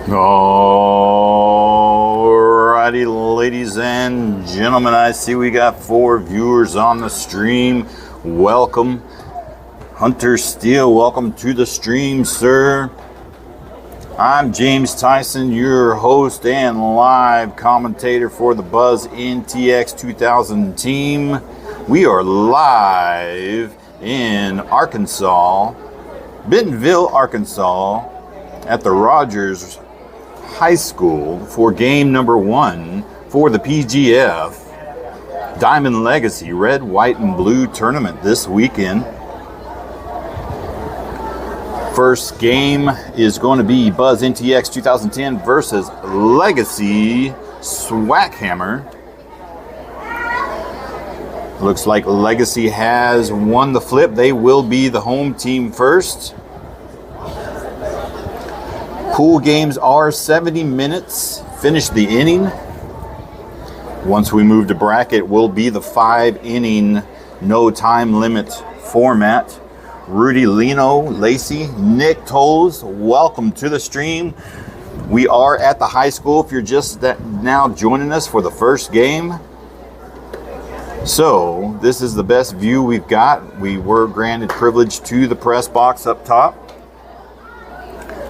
Alrighty, ladies and gentlemen, I see we got 4 viewers on the stream. Welcome. Hunter Steele, welcome to the stream, sir. I'm James Tyson, your host and live commentator for the Buzz NTX 2000 team. We are live in Arkansas, Bentonville, Arkansas, at the Rogers High School for game number 1 for the PGF Diamond Legacy Red, White, and Blue tournament this weekend. First game is going to be Buzz NTX 2010 versus Legacy Swackhammer. Looks like Legacy has won the flip. They will be the home team first. Pool games are 70 minutes. Finish the inning. Once we move to bracket, will be the 5-inning, no time limit format. Rudy Lino, Lacey, Nick Tolles, welcome to the stream. We are at the high school if you're just now joining us for the first game. So this is the best view we've got. We were granted privilege to the press box up top.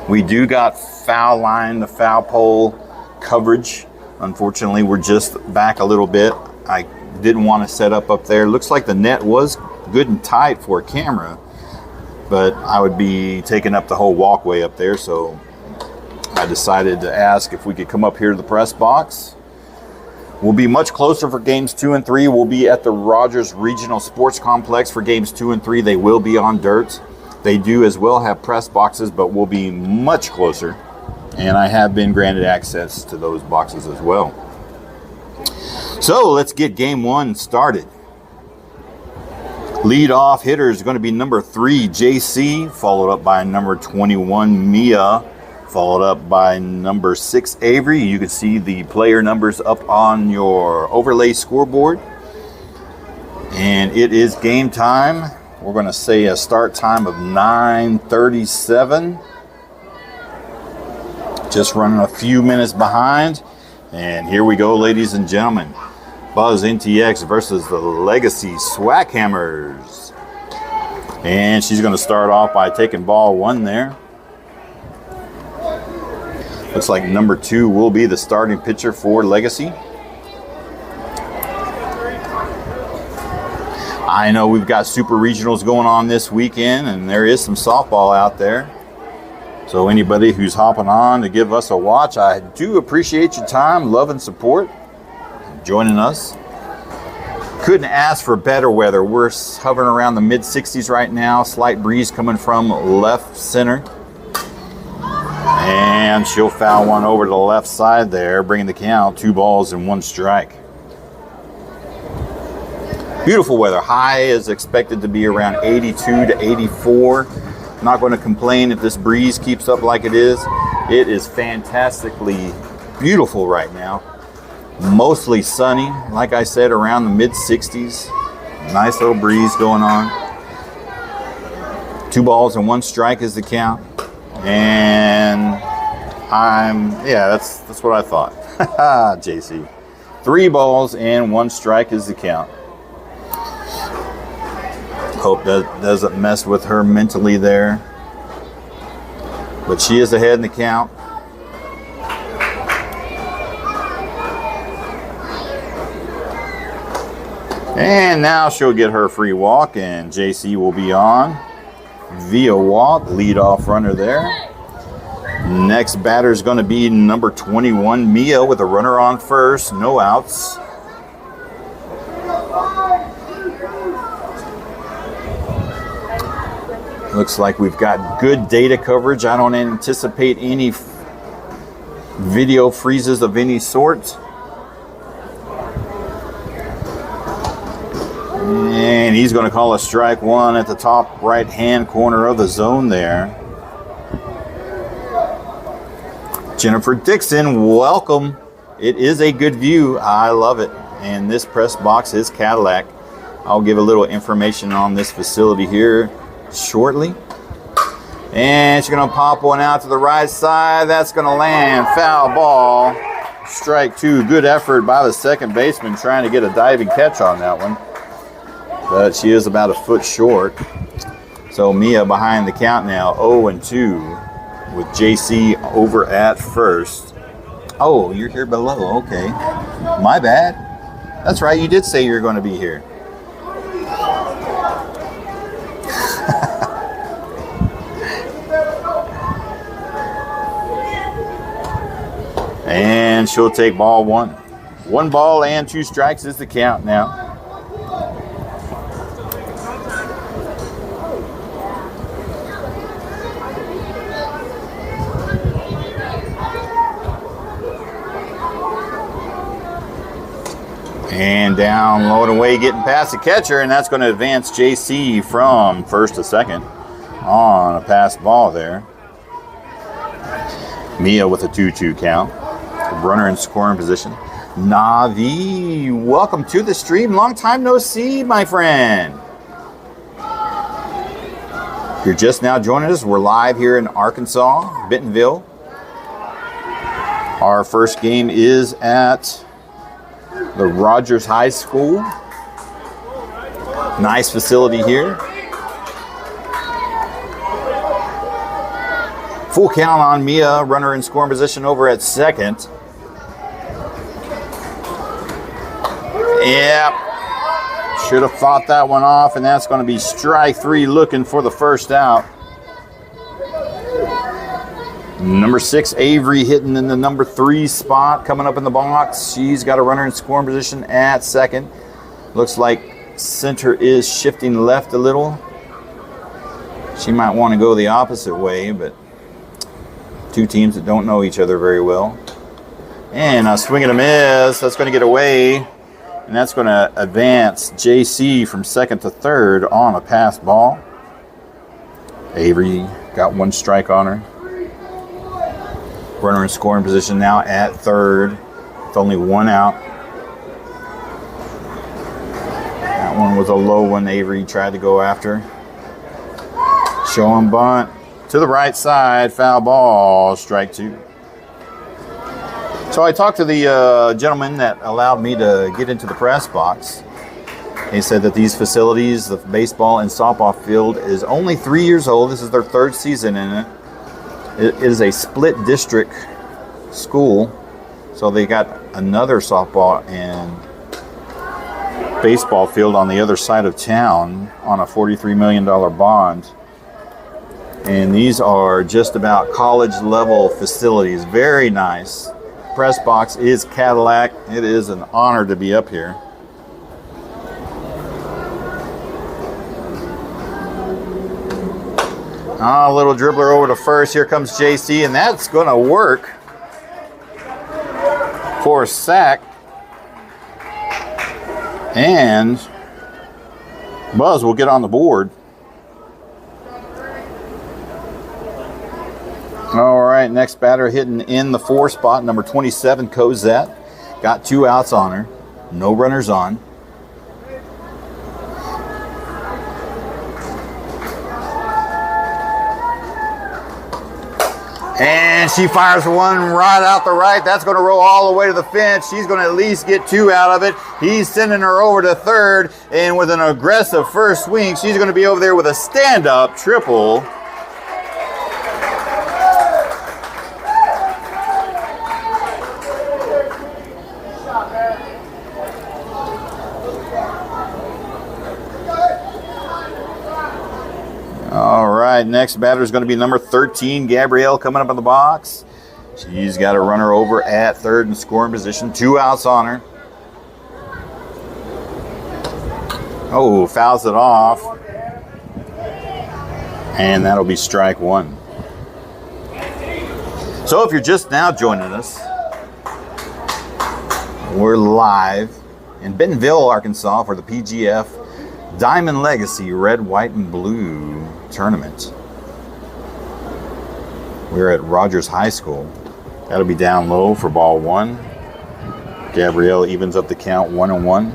We do got foul line, the foul pole coverage. Unfortunately, we're just back a little bit. I didn't want to set up there. Looks like the net was good and tight for a camera, but I would be taking up the whole walkway up there, so I decided to ask if we could come up here to the press box. We'll be much closer for games 2 and 3. We'll be at the Rogers Regional Sports Complex for games 2 and 3. They will be on dirt. They do as well have press boxes, but we'll be much closer. And I have been granted access to those boxes as well. So let's get game 1 started. Lead off hitter is going to be number 3, JC, followed up by number 21, Mia, followed up by number 6, Avery. You can see the player numbers up on your overlay scoreboard. And it is game time. We're going to say a start time of 9:37. Just running a few minutes behind. And here we go, ladies and gentlemen. Buzz NTX versus the Legacy Swackhammers. And she's going to start off by taking ball 1 there. Looks like number 2 will be the starting pitcher for Legacy. I know we've got super regionals going on this weekend, and there is some softball out there. So anybody who's hopping on to give us a watch, I do appreciate your time, love, and support. Joining us. Couldn't ask for better weather. We're hovering around the mid-60s right now. Slight breeze coming from left center. And she'll foul one over to the left side there, bringing the count 2 balls and 1 strike. Beautiful weather. High is expected to be around 82 to 84. Not going to complain if this breeze keeps up like it is. It is fantastically beautiful right now. Mostly sunny, like I said, around the mid-60s. Nice little breeze going on. 2 balls and 1 strike is the count. And that's what I thought. JC. 3 balls and 1 strike is the count. Hope that doesn't mess with her mentally there. But she is ahead in the count. And now she'll get her free walk, and JC will be on via walk. Leadoff runner there. Next batter is going to be number 21, Mia, with a runner on first. No outs. Looks like we've got good data coverage. I don't anticipate any video freezes of any sort. And he's going to call a strike 1 at the top right-hand corner of the zone there. Jennifer Dixon, welcome. It is a good view. I love it. And this press box is Cadillac. I'll give a little information on this facility here shortly. And she's going to pop one out to the right side. That's going to land. Foul ball. Strike two. Good effort by the second baseman trying to get a diving catch on that one. But she is about a foot short. So Mia behind the count now, 0-2 with JC over at first. Oh, you're here below. Okay. My bad. That's right. You did say you were going to be here. And she'll take ball one. 1 ball and 2 strikes is the count now. And down, low and away, getting past the catcher, and that's going to advance JC from first to second on a pass ball there. Mia with a 2-2 count. Runner in scoring position. Navi, welcome to the stream. Long time no see, my friend. If you're just now joining us, we're live here in Arkansas, Bentonville. Our first game is at the Rogers High School. Nice facility here. Full count on Mia, runner in scoring position over at second. Yep. Should have fought that one off, and that's going to be strike 3 looking for the first out. Number 6, Avery, hitting in the number 3 spot, coming up in the box. She's got a runner in scoring position at second. Looks like center is shifting left a little. She might want to go the opposite way, but two teams that don't know each other very well. And a swing and a miss. That's going to get away. And that's going to advance JC from second to third on a pass ball. Avery got 1 strike on her. Runner in scoring position now at third. With only 1 out. That one was a low one Avery tried to go after. Showing bunt to the right side. Foul ball. Strike 2. So I talked to the gentleman that allowed me to get into the press box. He said that these facilities, the baseball and softball field, is only 3 years old. This is their 3rd season in it. It is a split district school, so they got another softball and baseball field on the other side of town on a $43 million bond. And these are just about college level facilities. Very nice. Press box is Cadillac. It is an honor to be up here. A little dribbler over to first. Here comes JC, and that's going to work for a sack. And Buzz will get on the board. All right, next batter hitting in the 4 spot, number 27, Cosette. Got 2 outs on her. No runners on. And she fires one right out the right. That's going to roll all the way to the fence. She's going to at least get 2 out of it. He's sending her over to third. And with an aggressive first swing, she's going to be over there with a stand-up triple. All right, next batter is going to be number 13, Gabrielle, coming up in the box. She's got a runner over at third in scoring position. 2 outs on her. Oh, fouls it off. And that'll be strike 1. So if you're just now joining us, we're live in Bentonville, Arkansas for the PGF Diamond Legacy Red, White, and Blue tournament. We're at Rogers High School. That'll be down low for ball 1. Gabrielle evens up the count 1-1.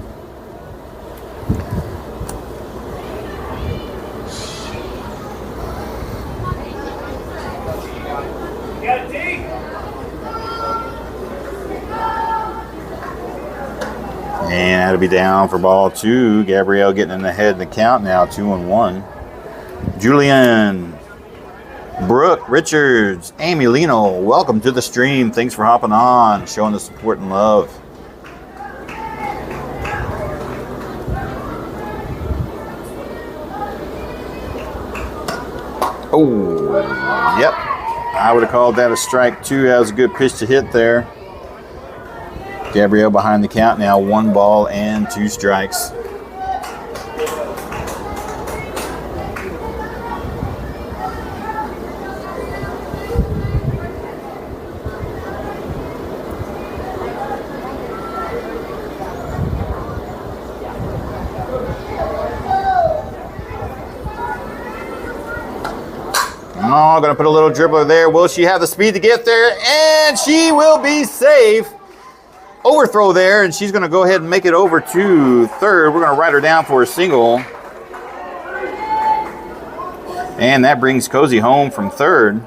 And that'll be down for ball 2. Gabrielle getting in the head in the count now, 2-1. Julian, Brooke, Richards, Amy Lino, welcome to the stream. Thanks for hopping on, showing the support and love. Oh, yep. I would have called that a strike 2. That was a good pitch to hit there. Gabrielle behind the count now, 1 ball and 2 strikes. Oh, gonna put a little dribbler there. Will she have the speed to get there? And she will be safe. Overthrow there, and she's gonna go ahead and make it over to third. We're gonna write her down for a single. And that brings Cozy home from third.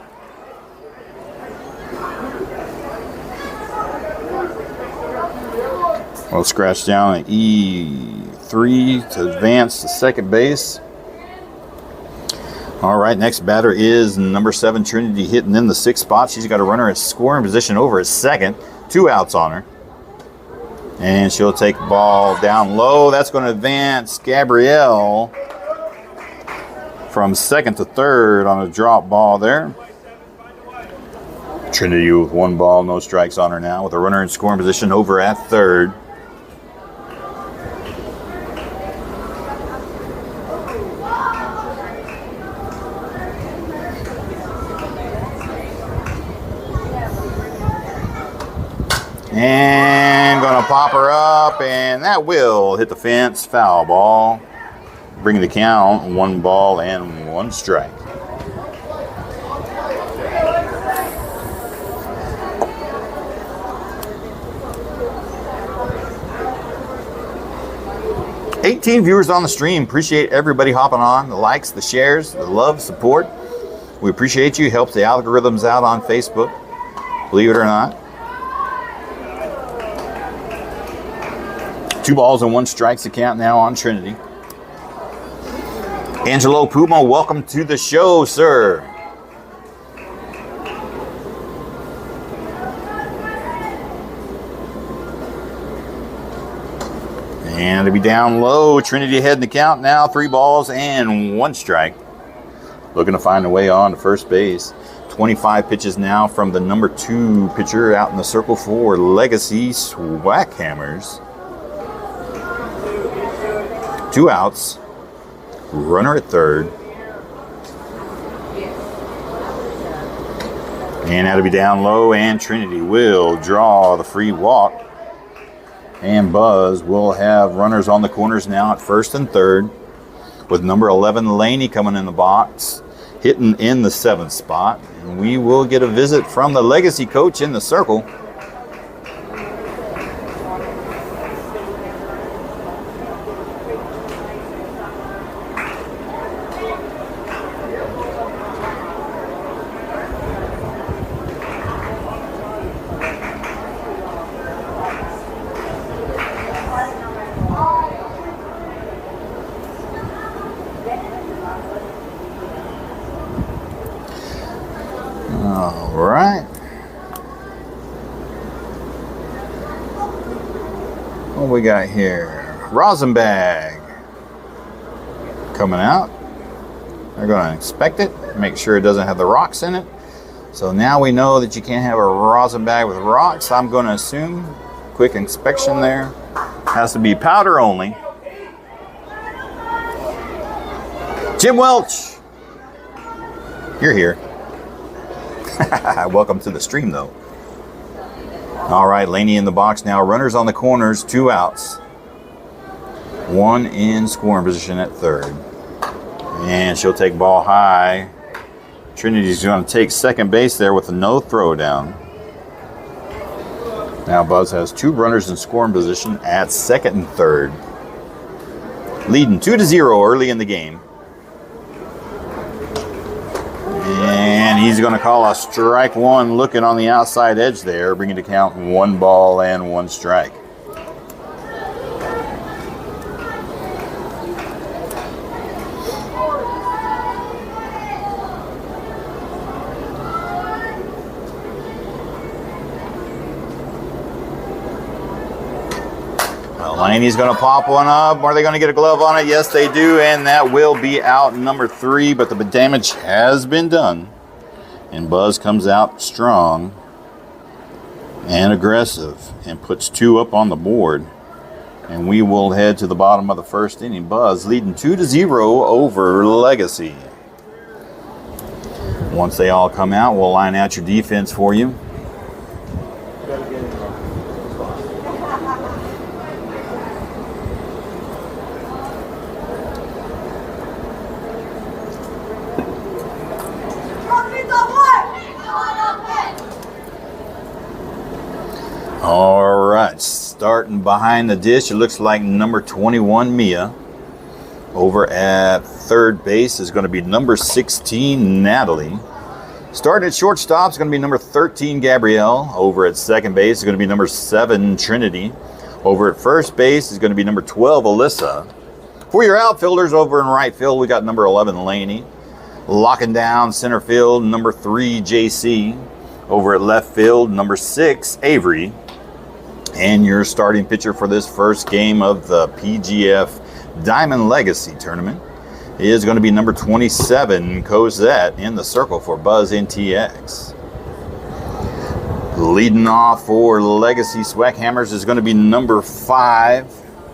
We'll scratch down an E3 to advance to second base. All right, next batter is number 7, Trinity, hitting in the 6th spot. She's got a runner at scoring position over at second. 2 outs on her. And she'll take the ball down low. That's going to advance Gabrielle from second to third on a drop ball there. Trinity with 1 ball, no strikes on her now, with a runner in scoring position over at third. And gonna pop her up, and that will hit the fence. Foul ball. Bring the count, 1 ball and 1 strike. $18 viewers on the stream. Appreciate everybody hopping on. The likes, the shares, the love, support. We appreciate you. Helps the algorithms out on Facebook. Believe it or not. 2 balls and 1 strikes to count now on Trinity. Angelo Puma, welcome to the show, sir. And to be down low, Trinity ahead in the count now, 3 balls and 1 strike. Looking to find a way on to first base. 25 pitches now from the number 2 pitcher out in the circle for Legacy Swackhammers. 2 outs, runner at third. And that'll be down low, and Trinity will draw the free walk. And Buzz will have runners on the corners now at first and third, with number 11 Laney coming in the box, hitting in the 7th spot. And we will get a visit from the Legacy coach in the circle. All right. What we got here? Rosenbag coming out. They're going to inspect it, make sure it doesn't have the rocks in it. So now we know that you can't have a Rosenbag with rocks. I'm going to assume quick inspection there. Has to be powder only. Jim Welch, you're here. Welcome to the stream, though. All right, Laney in the box now. Runners on the corners, 2 outs. 1 in scoring position at third. And she'll take ball high. Trinity's going to take second base there with a no throw down. Now Buzz has 2 runners in scoring position at second and third. Leading 2-0 early in the game. And he's going to call a strike 1, looking on the outside edge there, bringing to count 1 ball and 1 strike. Laney's going to pop one up. Are they going to get a glove on it? Yes, they do, and that will be out number 3, but the damage has been done. And Buzz comes out strong and aggressive and puts 2 up on the board. And we will head to the bottom of the first inning. Buzz leading 2-0 over Legacy. Once they all come out, we'll line out your defense for you. All right, starting behind the dish, it looks like number 21, Mia. Over at third base is going to be number 16, Natalie. Starting at shortstop is going to be number 13, Gabrielle. Over at second base is going to be number 7, Trinity. Over at first base is going to be number 12, Alyssa. For your outfielders, over in right field, we got number 11, Laney. Locking down center field, number 3, JC. Over at left field, number 6, Avery. And your starting pitcher for this first game of the PGF Diamond Legacy Tournament is going to be number 27, Cosette, in the circle for Buzz NTX. Leading off for Legacy Swackhammers is going to be number 5,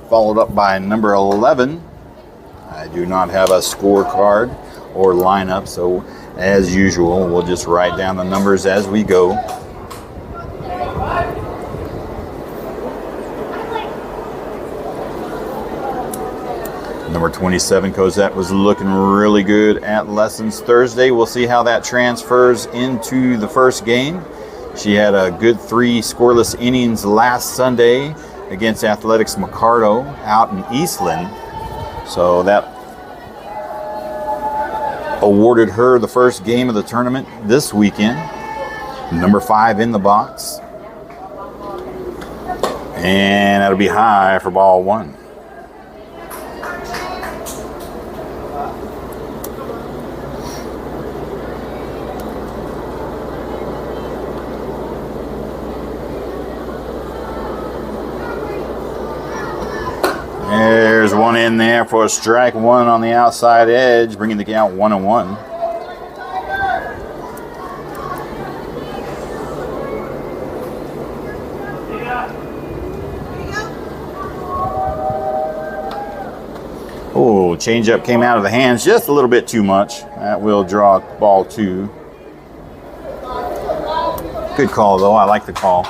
followed up by number 11. I do not have a scorecard or lineup, so as usual, we'll just write down the numbers as we go. Number 27, Cosette, was looking really good at lessons Thursday. We'll see how that transfers into the first game. She had a good 3 scoreless innings last Sunday against Athletics McCardo out in Eastland. So that awarded her the first game of the tournament this weekend. Number 5 in the box. And that'll be high for ball 1. There's one in there for a strike 1 on the outside edge, bringing the count 1-1. Oh, changeup came out of the hands just a little bit too much. That will draw ball 2. Good call, though. I like the call.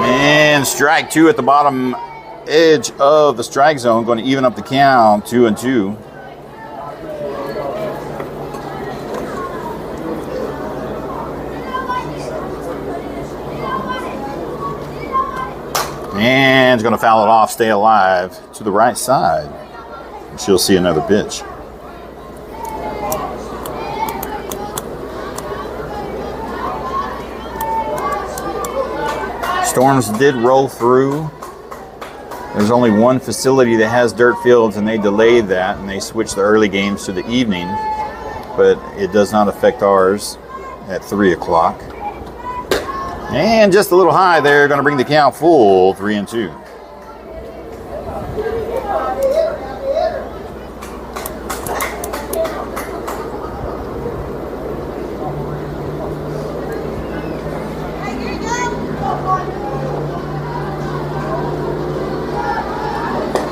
And strike 2 at the bottom edge of the strike zone, going to even up the count, 2-2. And it's going to foul it off, stay alive to the right side. She'll see another pitch. Storms did roll through. There's only one facility that has dirt fields, and they delayed that, and they switched the early games to the evening. But it does not affect ours at 3 o'clock. And just a little high there, going to bring the count full, 3-2.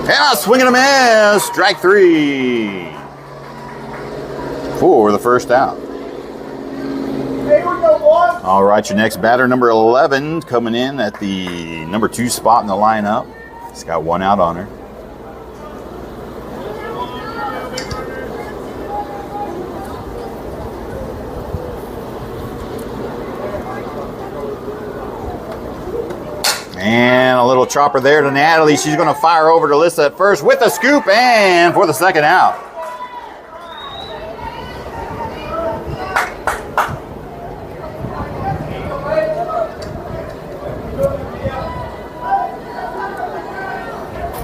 Yeah, swing and a miss. Strike 3 for the first out. All right, your next batter, number 11, coming in at the number 2 spot in the lineup. It's got 1 out on her. And a little chopper there to Natalie. She's going to fire over to Alyssa at first with a scoop and for the second out.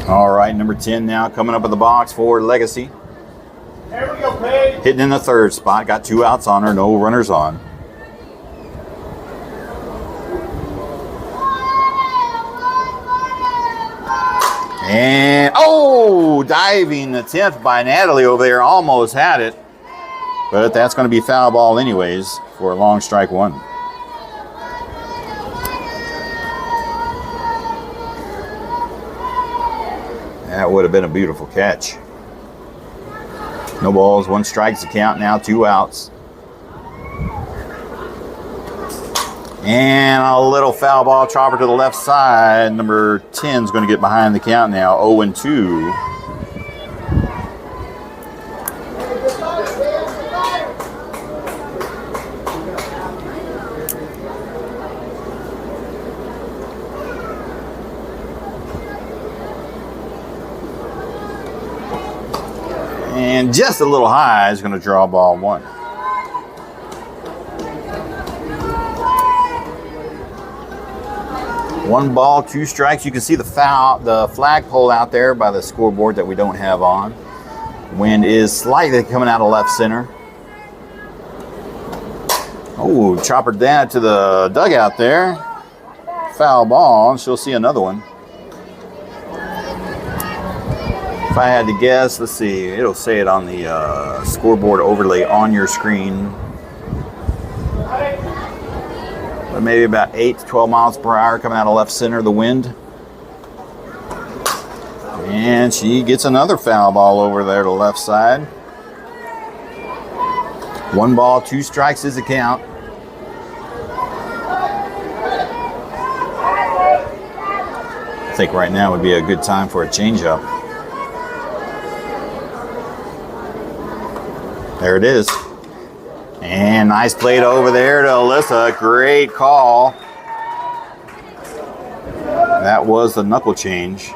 All right, number 10 now coming up in the box for Legacy. Here we go. Hitting in the third spot. Got 2 outs on her. No runners on. And, oh, diving attempt by Natalie over there. Almost had it. But that's going to be foul ball anyways for a long strike 1. That would have been a beautiful catch. No balls, 1 strike's the count now, 2 outs. And a little foul ball chopper to the left side. Number 10 is going to get behind the count now, 0-2. And just a little high is going to draw ball 1. One ball, 2 strikes. You can see the flagpole out there by the scoreboard that we don't have on. Wind is slightly coming out of left center. Oh, chopper down to the dugout there. Foul ball. She'll see another one. If I had to guess, let's see, it'll say it on the scoreboard overlay on your screen. But maybe about 8 to 12 miles per hour coming out of left center, the wind. And she gets another foul ball over there to the left side. 1 ball, 2 strikes is the count. I think right now would be a good time for a changeup. There it is. And nice plate over there to Alyssa. Great call. That was the knuckle change.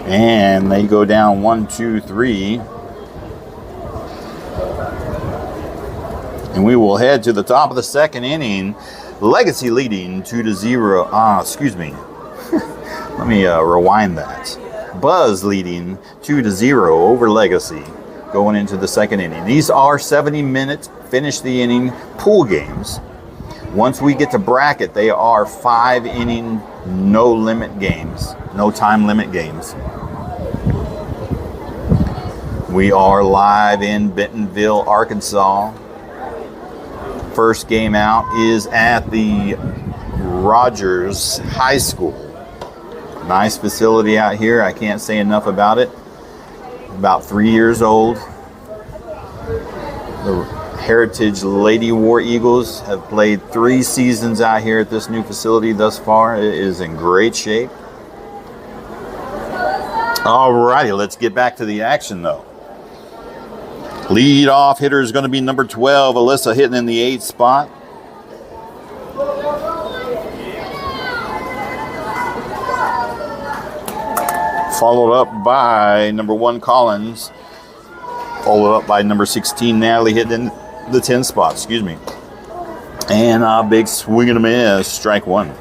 And they go down 1, 2, 3. And we will head to the top of the second inning. Legacy leading 2-0. Excuse me. Let me rewind that. Buzz leading 2-0 over Legacy going into the second inning. These are 70-minute finish the inning pool games. Once we get to bracket, they are 5-inning no limit games, no time limit games. We are live in Bentonville, Arkansas. First game out is at the Rogers High School. Nice facility out here. I can't say enough about it. About 3 years old. The Heritage Lady War Eagles have played 3 seasons out here at this new facility thus far. It is in great shape. Alrighty, let's get back to the action though. Lead off hitter is going to be number 12, Alyssa, hitting in the 8th spot. Followed up by number 1, Collins. Followed up by number 16, Natalie, hitting in the 10th spot. Excuse me. And a big swing and a miss. Strike 1.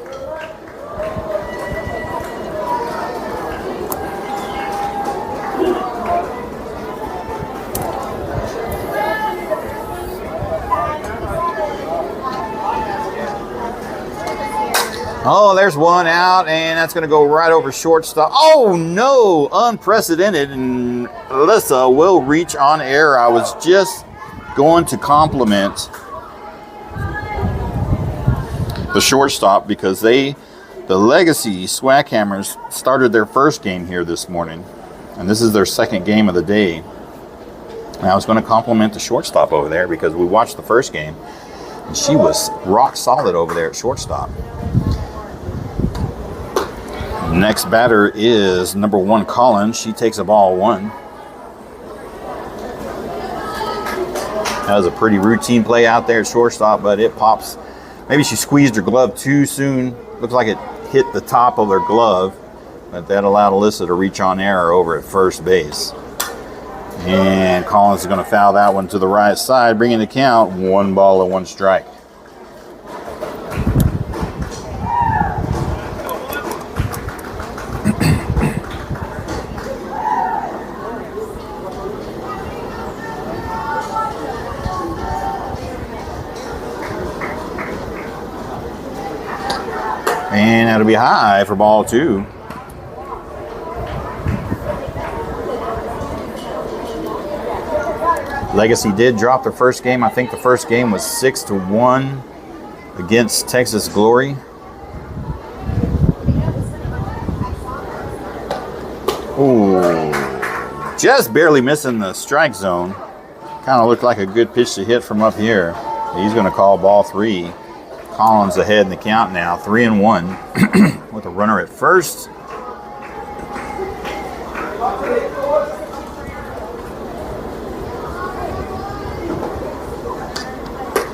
Oh, there's 1 out, and that's going to go right over shortstop. Oh, no, unprecedented, and Alyssa will reach on air. I was just going to compliment the shortstop because the Legacy Swackhammers started their first game here this morning, and this is their second game of the day. And I was going to compliment the shortstop over there because we watched the first game, and she was rock solid over there at shortstop. Next batter is number 1, Collins. She takes a ball 1. That was a pretty routine play out there at shortstop, but it pops. Maybe she squeezed her glove too soon. Looks like it hit the top of her glove, but that allowed Alyssa to reach on air over at first base. And Collins is going to foul that one to the right side, bringing the count 1 ball and 1 strike. be high for ball 2. Legacy did drop their first game. I think the first game was 6-1 against Texas Glory. Ooh, just barely missing the strike zone. Kind of looked like a good pitch to hit from up here. He's going to call ball 3. Collins ahead in the count now, 3-1 with a runner at first.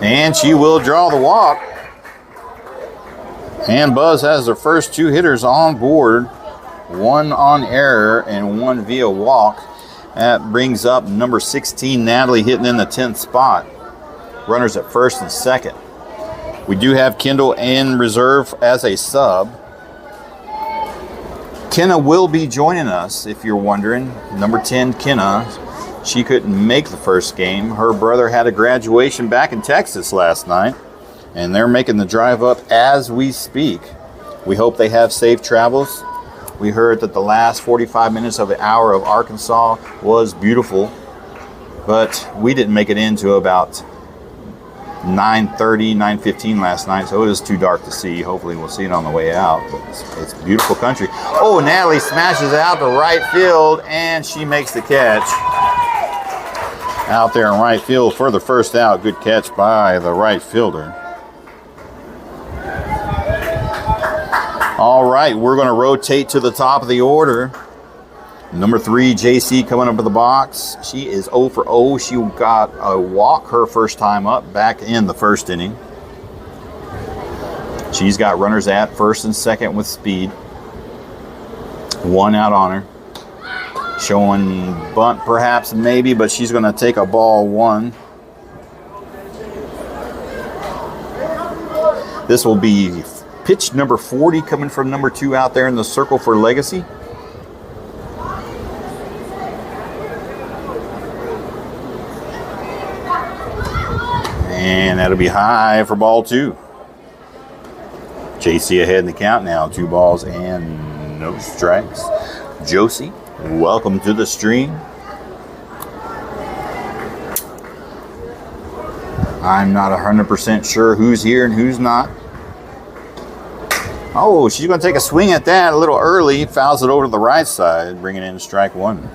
And she will draw the walk. And Buzz has their first 2 hitters on board. 1 on error and 1 via walk. That brings up number 16, Natalie, hitting in the 10th spot. Runners at first and second. We do have Kendall in reserve as a sub. Kenna will be joining us, if you're wondering. Number 10, Kenna. She couldn't make the first game. Her brother had a graduation back in Texas last night, and they're making the drive up as we speak. We hope they have safe travels. We heard that the last 45 minutes of the hour of Arkansas was beautiful, but we didn't make it into about 9:30, 9:15 last night, so it was too dark to see. Hopefully we'll see it on the way out, but it's beautiful country. Oh, Natalie smashes out to right field, and she makes the catch. Out there in right field for the first out. Good catch by the right fielder. All right, we're going to rotate to the top of the order. Number 3, JC coming up in the box. She is 0 for 0. She got a walk her first time up back in the first inning. She's got runners at first and second with speed. 1 out on her. Showing bunt perhaps, maybe, but she's going to take a ball 1. This will be pitch number 40 coming from number 2 out there in the circle for Legacy. And that'll be high for ball 2. JC ahead in the count now. 2 balls and no strikes. Josie, welcome to the stream. I'm not 100% sure who's here and who's not. Oh, she's going to take a swing at that a little early. Fouls it over to the right side, bringing in strike 1.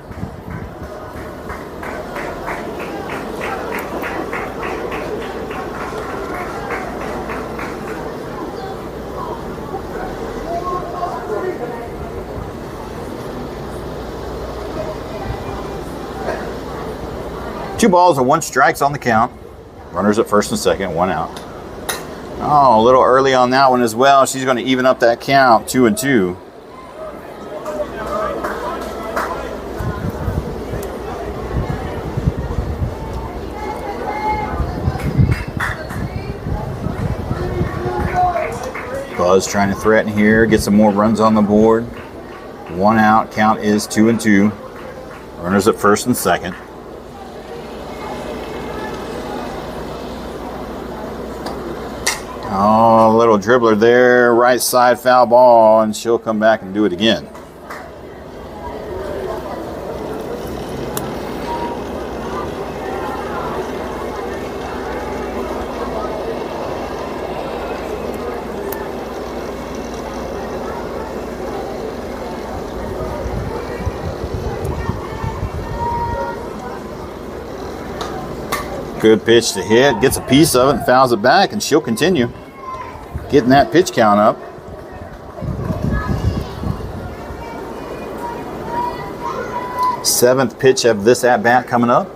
Two balls and 1 strikes on the count. Runners at first and second, 1 out. Oh, a little early on that one as well. She's going to even up that count, 2-2. Buzz trying to threaten here, get some more runs on the board. 1 out, count is 2-2. Runners at first and second. Oh, a little dribbler there, right side foul ball, and she'll come back and do it again. Good pitch to hit, gets a piece of it and fouls it back, and she'll continue getting that pitch count up. Seventh pitch of this at-bat coming up.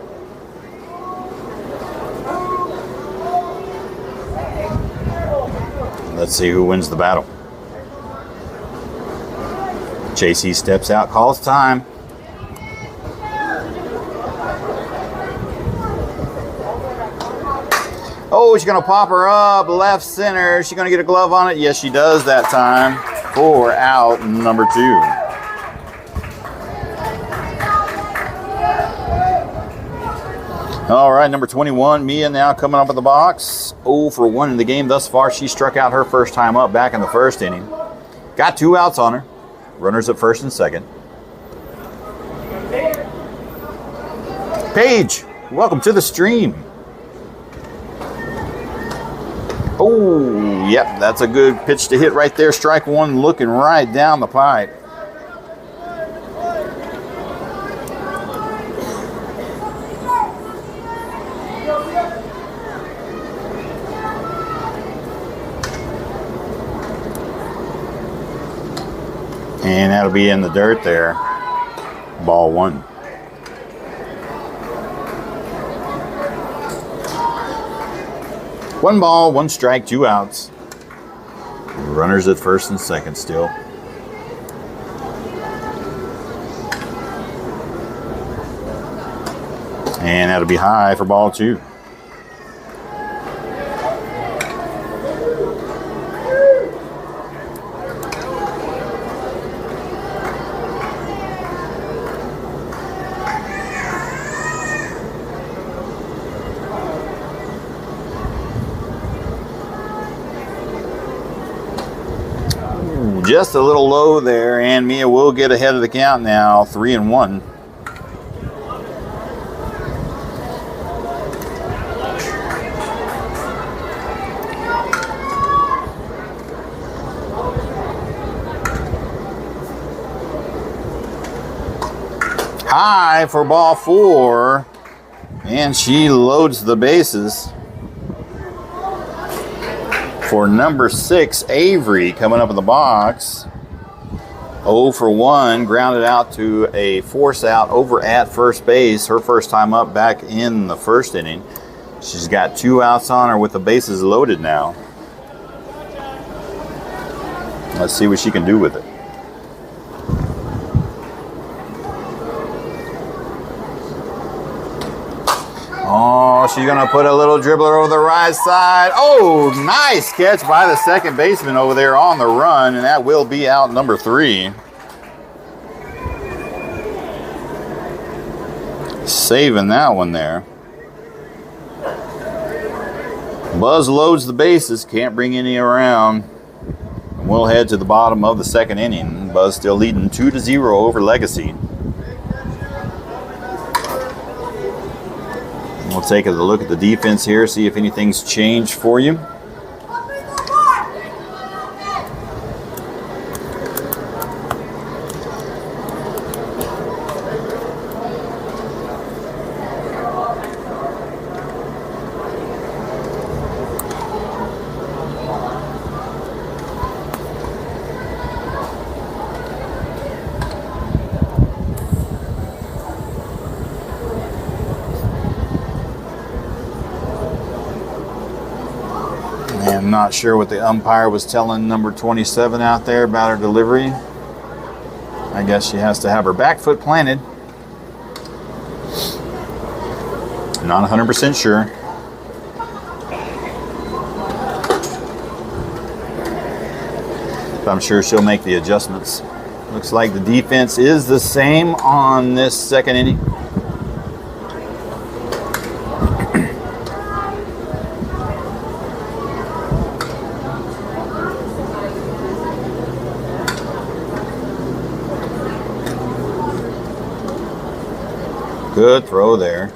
Let's see who wins the battle. JC steps out, calls time. Oh, she's going to pop her up, left center. She's going to get a glove on it. Yes, she does that time. 4 out, number 2. All right, number 21, Mia now coming up in the box. 0 for 1 in the game thus far. She struck out her first time up back in the first inning. Got 2 outs on her. Runners at first and second. Paige, welcome to the stream. Oh, yep, that's a good pitch to hit right there. Strike one, looking right down the pipe. And that'll be in the dirt there. Ball 1. One ball, 1 strike, 2 outs. Runners at first and second still. And that'll be high for ball 2. Just a little low there, and Mia will get ahead of the count now, 3-1. High for ball 4, and she loads the bases. For number 6, Avery coming up in the box. 0 for 1, grounded out to a force out over at first base. Her first time up back in the first inning. She's got 2 outs on her with the bases loaded now. Let's see what she can do with it. Oh, she's going to put a little dribbler over the right side. Oh, nice catch by the second baseman over there on the run, and that will be out number 3. Saving that one there. Buzz loads the bases, can't bring any around. And we'll head to the bottom of the second inning. Buzz still leading 2-0 over Legacy. We'll take a look at the defense here, see if anything's changed for you. I'm not sure what the umpire was telling number 27 out there about her delivery. I guess she has to have her back foot planted. Not 100% sure. But I'm sure she'll make the adjustments. Looks like the defense is the same on this second inning. Good throw there.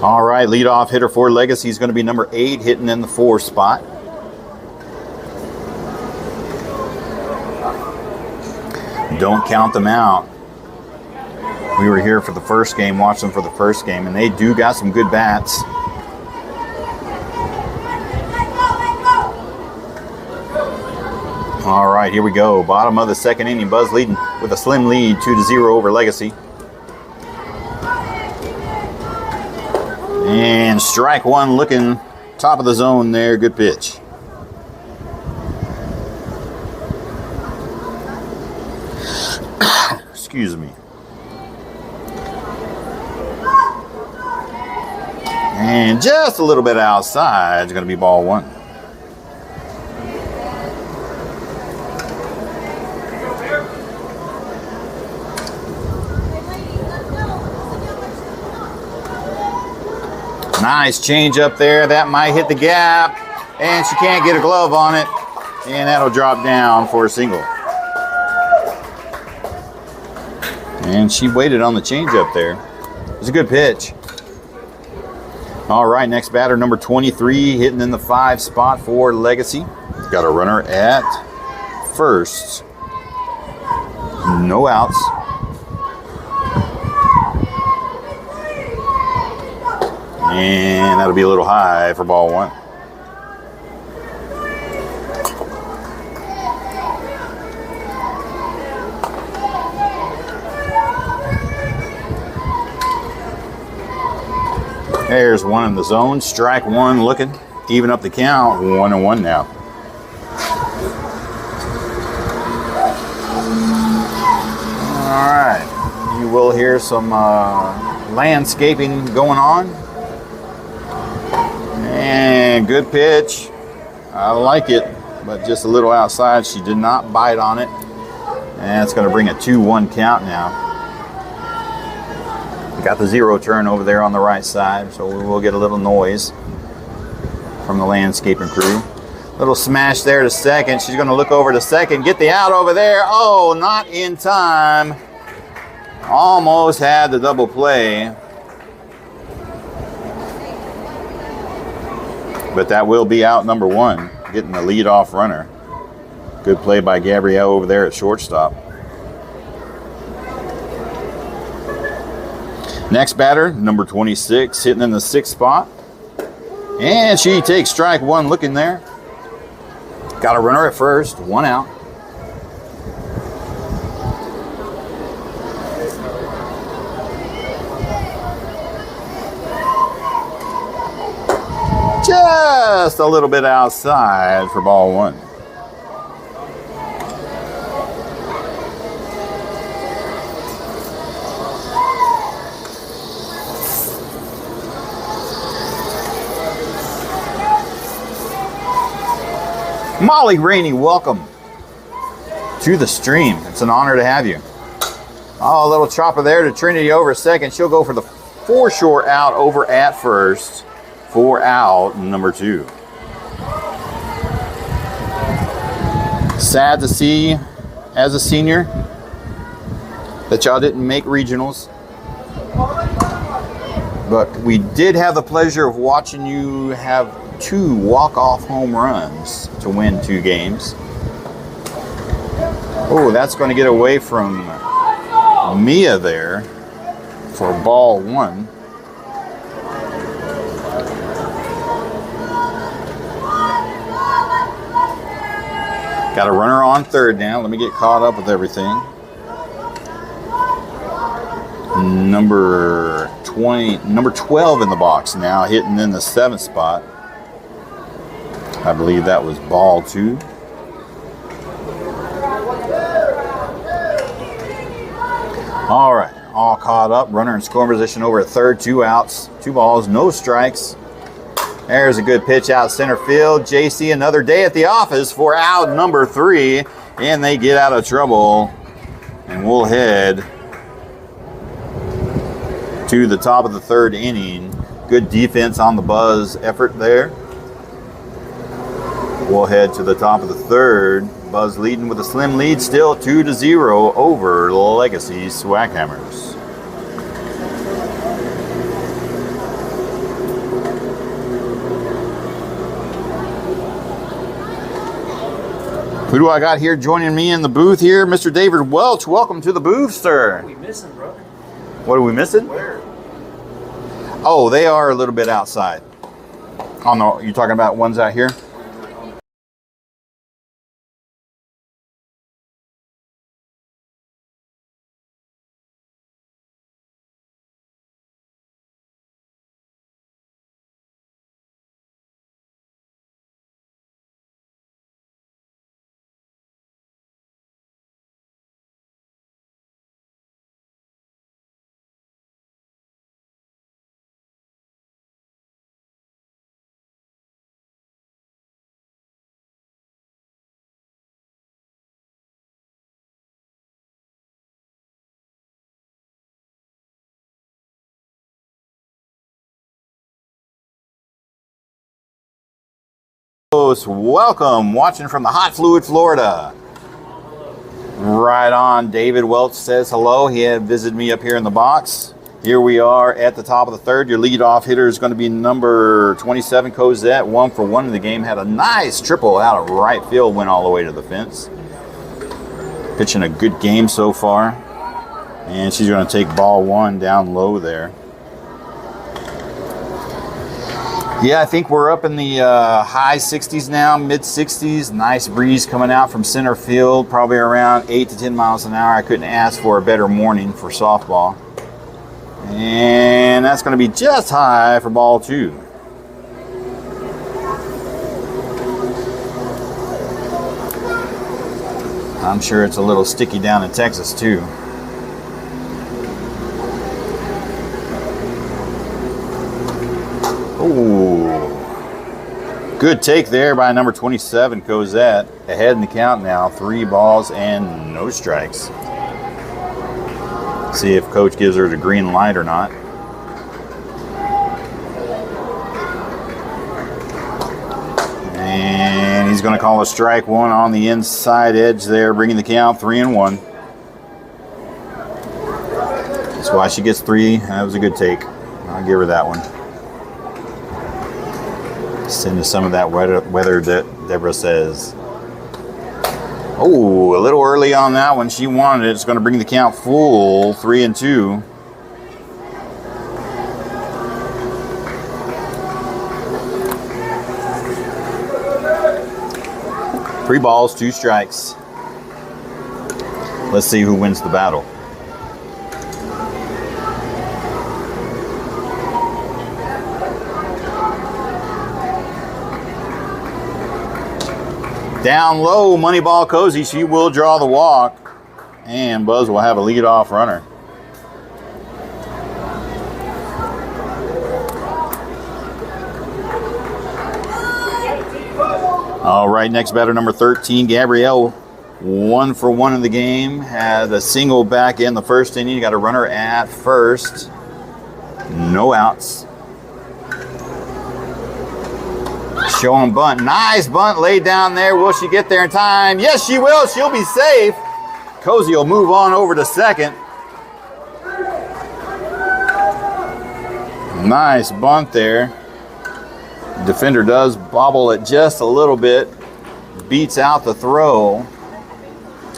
All right, leadoff hitter for Legacy is going to be number 8, hitting in the 4 spot. Don't count them out. We were here for the first game, watched them for the first game, and they do got some good bats. All right, here we go. Bottom of the second inning, Buzz leading with a slim lead, 2-0 over Legacy. And strike one, looking top of the zone there. Good pitch. Excuse me. And just a little bit outside. It's going to be ball 1. Nice change up there. That might hit the gap. And she can't get a glove on it. And that'll drop down for a single. And she waited on the changeup there. It was a good pitch. All right, next batter, number 23, hitting in the 5 spot for Legacy. Got a runner at first. No outs. And that'll be a little high for ball 1. There's one in the zone. Strike 1 looking. Even up the count. 1-1 now. All right. You will hear some landscaping going on. And good pitch. I like it, but just a little outside. She did not bite on it. And it's going to bring a 2-1 count now. Got the 0 turn over there on the right side, so we will get a little noise from the landscaping crew. Little smash there to second. She's going to look over to second, get the out over there. Oh, not in time. Almost had the double play. But that will be out number 1, getting the leadoff runner. Good play by Gabrielle over there at shortstop. Next batter, number 26, hitting in the 6th spot. And she takes strike 1 looking there. Got a runner at first, 1 out. Just a little bit outside for ball 1. Molly Rainey, welcome to the stream. It's an honor to have you. Oh, a little chopper there to Trinity over second. She'll go for the 4 short out over at first. 4 out, number 2. Sad to see, as a senior, that y'all didn't make regionals. But we did have the pleasure of watching you have 2 walk-off home runs to win 2 games. Oh, that's going to get away from Mia there for ball 1. Got a runner on third now. Let me get caught up with everything. Number 12 in the box now, hitting in the 7th spot. I believe that was ball 2. All right, all caught up. Runner in scoring position over at third. 2 outs, 2 balls, no strikes. There's a good pitch out center field. JC, another day at the office for out number 3. And they get out of trouble. And we'll head to the top of the 3rd inning. Good defense on the Buzz effort there. We'll head to the top of the 3rd. Buzz leading with a slim lead, still 2-0 over Legacy Swackhammers. Who do I got here joining me in the booth here? Mr. David Welch, welcome to the booth, sir. What are we missing, brother? What are we missing? Where? Oh, they are a little bit outside. Oh no, you talking about ones out here? host. Welcome, watching from the hot fluid, Florida. Right on. David Welch says hello. He had visited me up here in the box. Here we are at the top of the third. Your leadoff hitter is going to be number 27, Cosette. 1-for-1 in the game. Had a nice triple out of right field. Went all the way to the fence. Pitching a good game so far. And she's going to take ball one down low there. Yeah, I think we're up in the high 60s now, mid 60s. Nice breeze coming out from center field, probably around 8 to 10 miles an hour. I couldn't ask for a better morning for softball. And that's going to be just high for ball two. I'm sure it's a little sticky down in Texas too. Ooh. Good take there by number 27, Cosette. Ahead in the count now, 3 balls and no strikes. See if coach gives her the green light or not. And he's going to call a strike one on the inside edge there, bringing the count 3-1. That's why she gets 3. That was a good take. I'll give her that one. Into some of that weather that Deborah says. Oh, a little early on that one. She wanted it. It's going to bring the count full 3-2. Three balls, 2 strikes. Let's see who wins the battle. Down low, Moneyball Cozy. She will draw the walk. And Buzz will have a leadoff runner. All right, next batter, number 13, Gabrielle. 1-for-1 in the game. Had a single back in the first inning. Got a runner at first. No outs. Showing bunt. Nice bunt laid down there. Will she get there in time? Yes, she will. She'll be safe. Cozy will move on over to second. Nice bunt there. Defender does bobble it just a little bit. Beats out the throw.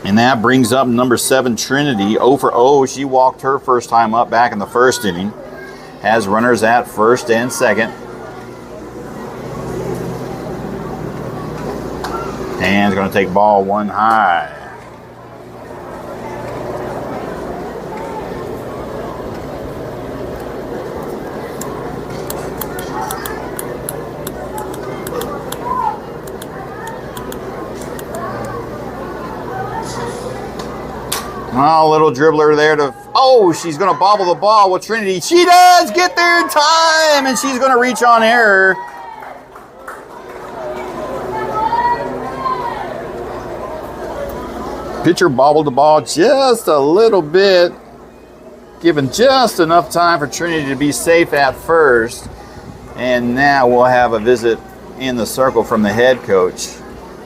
And that brings up number 7, Trinity. 0-for-0. She walked her first time up back in the first inning. Has runners at first and second. And is going to take ball one high. Oh, a little dribbler there to... Oh, she's going to bobble the ball with Trinity. She does get there in time, and she's going to reach on error. Pitcher bobbled the ball just a little bit, giving just enough time for Trinity to be safe at first. And now we'll have a visit in the circle from the head coach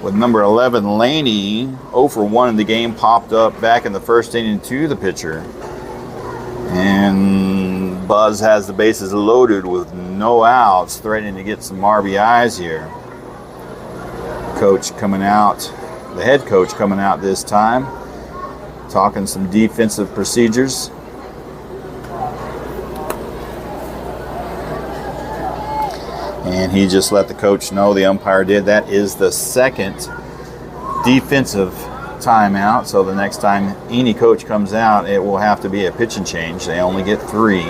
with number 11, Laney. 0-for-1 in the game, popped up back in the first inning to the pitcher. And Buzz has the bases loaded with no outs, threatening to get some RBIs here. Coach coming out. The head coach coming out this time, talking some defensive procedures. And he just let the coach know, the umpire did. That is the second defensive timeout. So the next time any coach comes out, it will have to be a pitching change. They only get 3.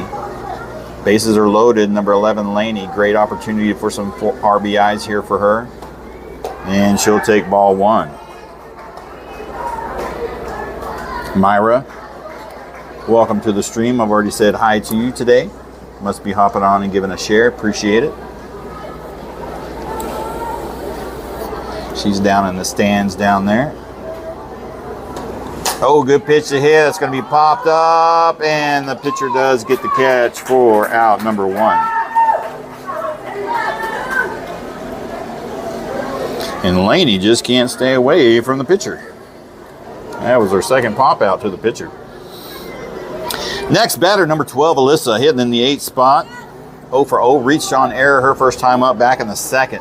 Bases are loaded. Number 11, Laney. Great opportunity for some RBIs here for her. And she'll take ball one. Myra, welcome to the stream. I've already said hi to you today. Must be hopping on and giving a share. Appreciate it. She's down in the stands down there. Oh, good pitch to hit. That's going to be popped up, and the pitcher does get the catch for out number 1. And Laney just can't stay away from the pitcher. That was her second pop out to the pitcher. Next batter, number 12, Alyssa, hitting in the 8th spot. 0 for 0, reached on error her first time up back in the 2nd.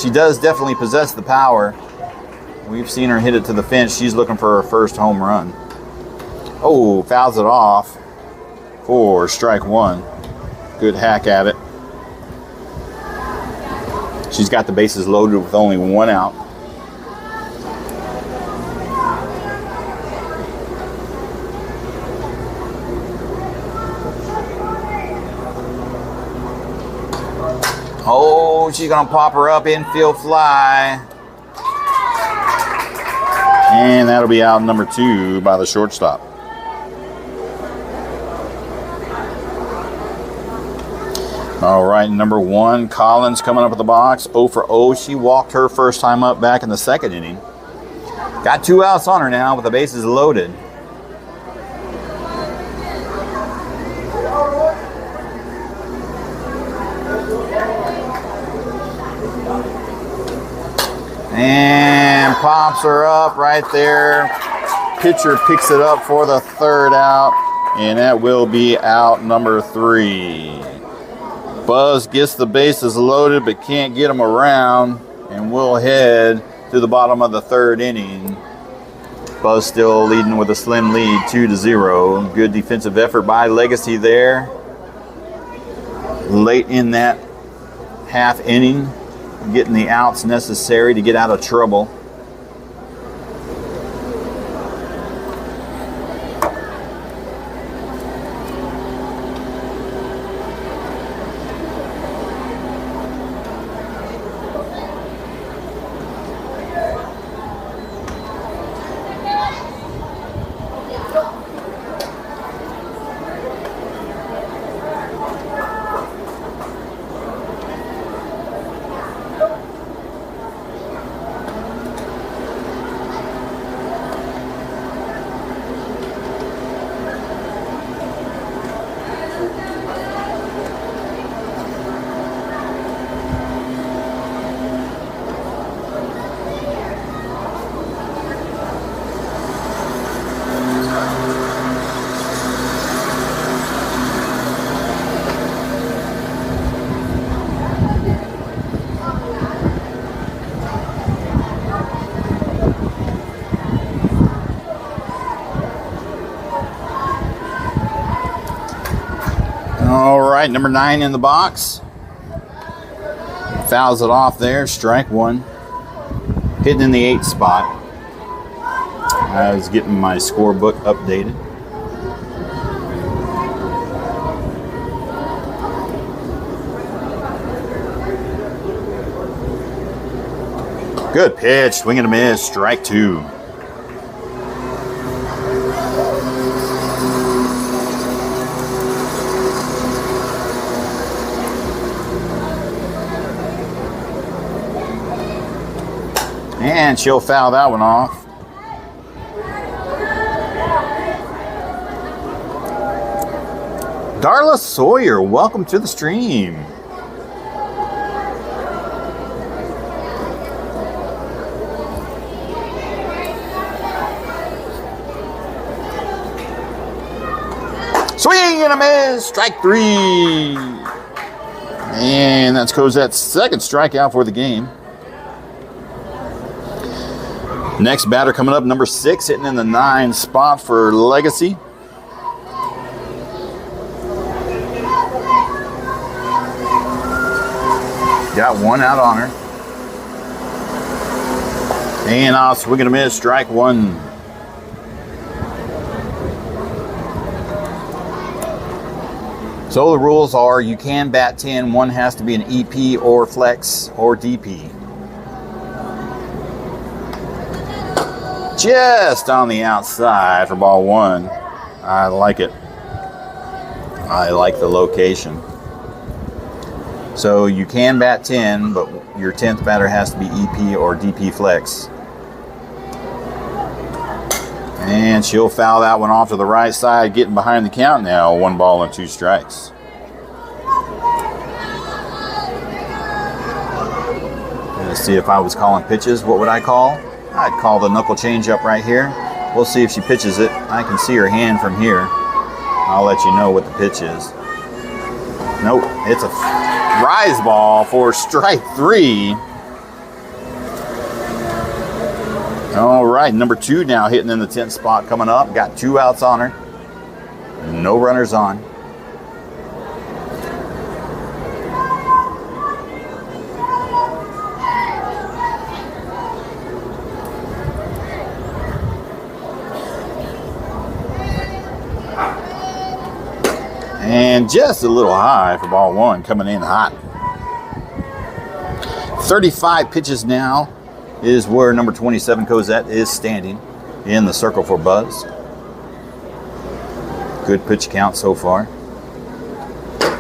She does definitely possess the power. We've seen her hit it to the fence. She's looking for her first home run. Oh, fouls it off for strike 1. Good hack at it. She's got the bases loaded with only 1 out. Oh, she's going to pop her up, infield fly. And that'll be out number 2 by the shortstop. All right, number 1, Collins coming up at the box. 0 for 0. She walked her first time up back in the 2nd inning. Got 2 outs on her now with the bases loaded. And pops her up right there. Pitcher picks it up for the 3rd out, and that will be out number 3. Buzz gets the bases loaded but can't get them around, and we'll head to the bottom of the 3rd inning. Buzz still leading with a slim lead, 2-0. Good defensive effort by Legacy there. Late in that half inning, getting the outs necessary to get out of trouble. All right, number 9 in the box. Fouls it off there, strike 1. Hitting in the 8th spot. I was getting my scorebook updated. Good pitch, swing and a miss, strike 2. And she'll foul that one off. Darla Sawyer, welcome to the stream. Swing and a miss, strike 3. And that's Cosette's second strikeout for the game. Next batter coming up, number 6, hitting in the 9 spot for Legacy. Got 1 out on her. And I'll swing and a miss, strike 1. So the rules are you can bat 10, one has to be an EP or flex or DP. Just on the outside for ball 1. I like it. I like the location. So you can bat 10, but your 10th batter has to be EP or DP flex. And she'll foul that one off to the right side, getting behind the count now. 1 ball and 2 strikes. Let's see, if I was calling pitches, what would I call? I'd call the knuckle change up right here. We'll see if she pitches it. I can see her hand from here. I'll let you know what the pitch is. Nope, it's a rise ball for strike 3. All right, number 2 now hitting in the 10th spot coming up. Got 2 outs on her. No runners on. And just a little high for ball 1, coming in hot. 35 pitches now is where number 27 Cosette is standing in the circle for Buzz. Good pitch count so far.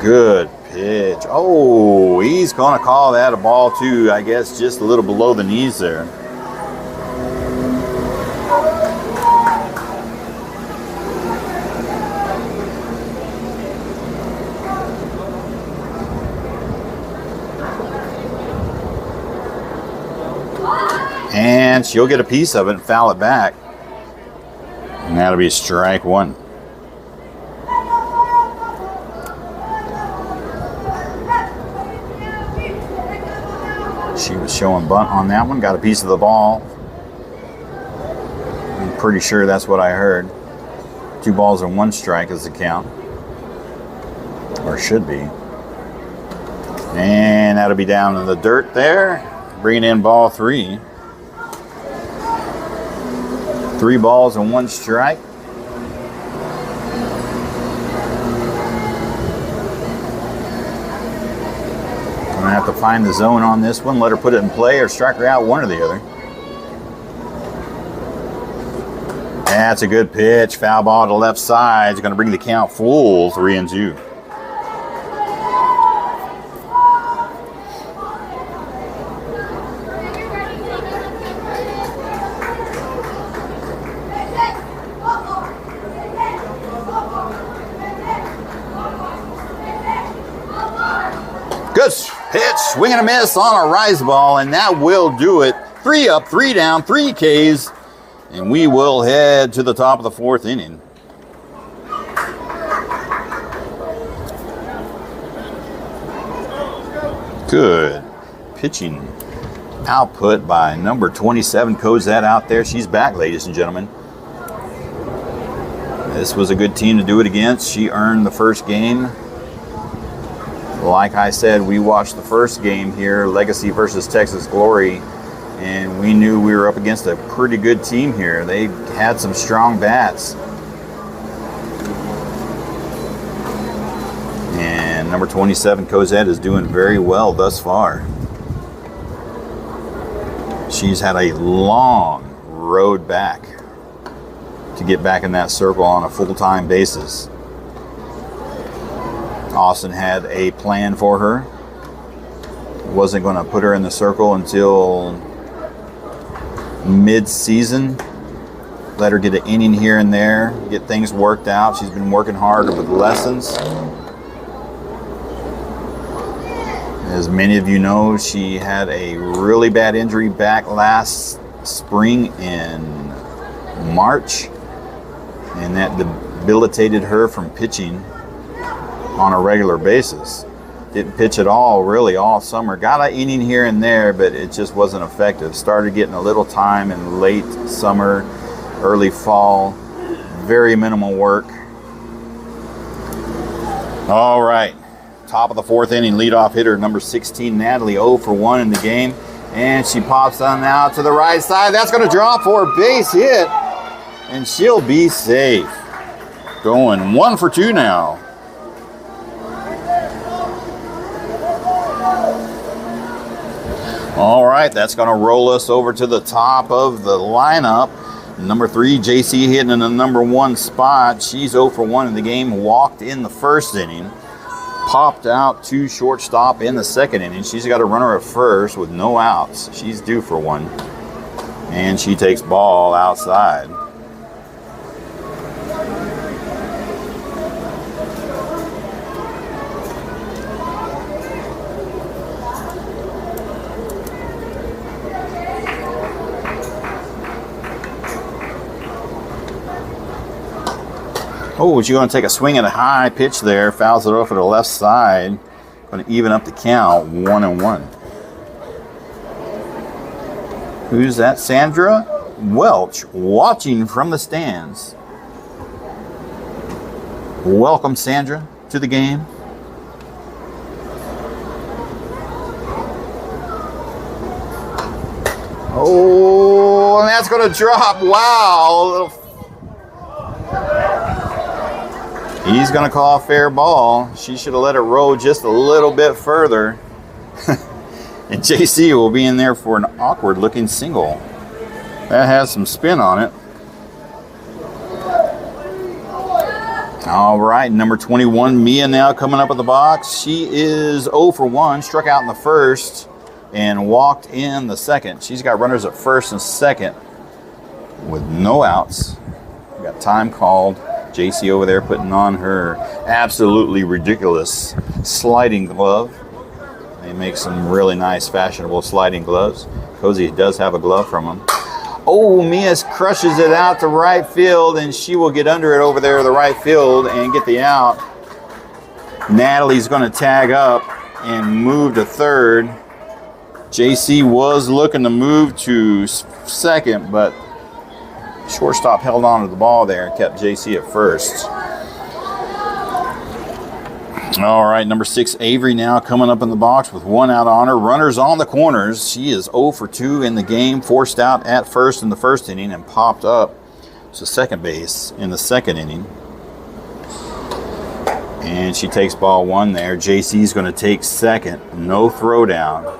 Good pitch. Oh, he's going to call that a ball 2, I guess, just a little below the knees there. And she'll get a piece of it and foul it back. And that'll be strike 1. She was showing bunt on that one. Got a piece of the ball. I'm pretty sure that's what I heard. 2 balls and 1 strike is the count. Or should be. And that'll be down in the dirt there. Bringing in ball 3. 3 balls and 1 strike. Gonna have to find the zone on this one, let her put it in play or strike her out, one or the other. That's a good pitch. Foul ball to left side. It's gonna bring the count full 3-2. Good pitch, swing and a miss on a rise ball, and that will do it. 3 up, 3 down, 3 Ks, and we will head to the top of the 4th inning. Good pitching output by number 27 Cosette out there. She's back, ladies and gentlemen. This was a good team to do it against. She earned the first game. Like I said, we watched the first game here, Legacy versus Texas Glory, and we knew we were up against a pretty good team here. They had some strong bats. And number 27, Cosette, is doing very well thus far. She's had a long road back to get back in that circle on a full-time basis. Austin had a plan for her. Wasn't going to put her in the circle until mid-season. Let her get an inning here and there, get things worked out. She's been working hard with lessons. As many of you know, she had a really bad injury back last spring in March, and that debilitated her from pitching on a regular basis. Didn't pitch at all really all summer. Got an inning here and there, but it just wasn't effective. Started getting a little time in late summer, early fall. Very minimal work. All right, top of the 4th inning, leadoff hitter number 16 Natalie, 0 for 1 in the game, and she pops on out to the right side. That's going to drop for a base hit, and she'll be safe. Going 1 for 2 now. All right, that's going to roll us over to the top of the lineup. Number 3, JC, hitting in the number 1 spot. She's 0 for 1 in the game. Walked in the first inning. Popped out to shortstop in the second inning. She's got a runner at first with no outs. She's due for one. And she takes ball outside. Oh, she's going to take a swing at a high pitch there. Fouls it off to the left side. Going to even up the count, 1-1. Who's that? Sandra Welch, watching from the stands. Welcome, Sandra, to the game. Oh, and that's going to drop. Wow. He's going to call a fair ball. She should have let it roll just a little bit further. And JC will be in there for an awkward-looking single. That has some spin on it. All right, number 21, Mia now coming up with the box. She is 0 for 1, struck out in the first and walked in the second. She's got runners at first and second with no outs. We got time called. JC over there putting on her absolutely ridiculous sliding glove. They make some really nice fashionable sliding gloves. Cozy does have a glove from them. Oh, Mia crushes it out to right field, and she will get under it over there to the right field and get the out. Natalie's going to tag up and move to third. JC was looking to move to second, but shortstop held on to the ball there and kept JC at first. All right, number 6, Avery now coming up in the box with 1 out on her. Runners on the corners. She is 0 for 2 in the game, forced out at first in the first inning and popped up to second base in the second inning. And she takes ball 1 there. JC's going to take second. No throwdown.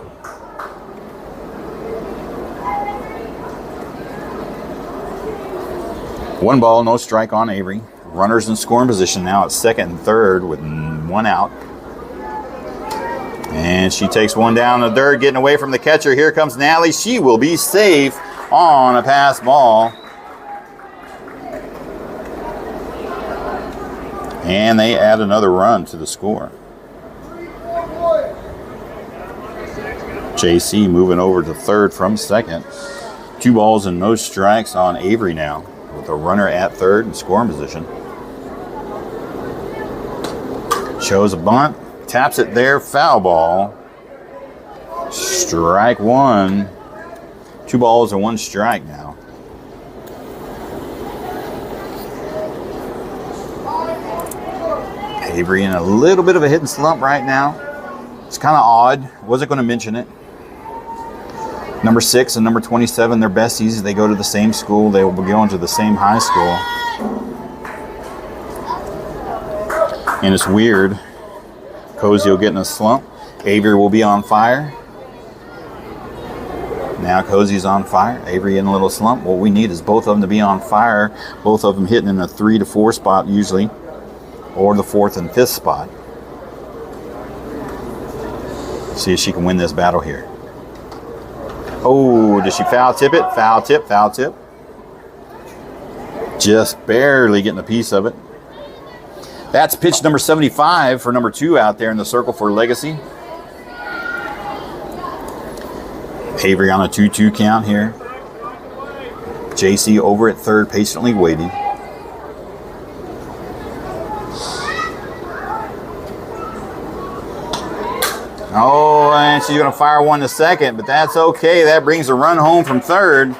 One ball, no strike on Avery. Runners in scoring position now at second and third with 1 out. And she takes one down the third, getting away from the catcher. Here comes Natalie. She will be safe on a pass ball. And they add another run to the score. JC moving over to third from second. 2 balls and no strikes on Avery now, with a runner at third in scoring position. Shows a bunt, taps it there, foul ball. Strike 1. 2 balls and 1 strike now. Avery in a little bit of a hitting slump right now. It's kind of odd. Wasn't going to mention it. Number 6 and number 27, they're besties. They go to the same school. They will be going to the same high school. And it's weird. Cozy will get in a slump. Avery will be on fire. Now Cozy's on fire. Avery in a little slump. What we need is both of them to be on fire. Both of them hitting in a 3 to 4 spot usually. Or the 4th and 5th spot. See if she can win this battle here. Oh, does she foul tip it? Foul tip, foul tip. Just barely getting a piece of it. That's pitch number 75 for number 2 out there in the circle for Legacy. Avery on a 2-2 count here. JC over at third, patiently waiting. Oh, and she's going to fire one to second, but that's okay. That brings a run home from third.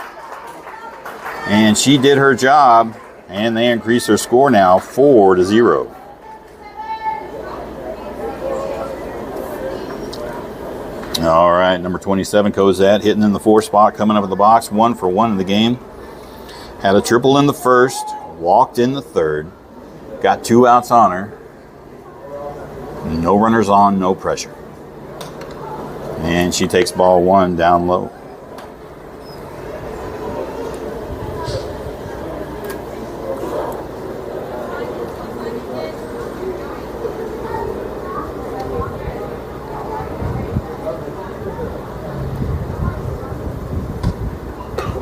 And she did her job, and they increase their score now 4-0. All right, number 27, Cosette, hitting in the 4th spot, coming up in the box, 1 for 1 in the game. Had a triple in the first, walked in the third, got 2 outs on her. No runners on, no pressure. And she takes ball 1 down low.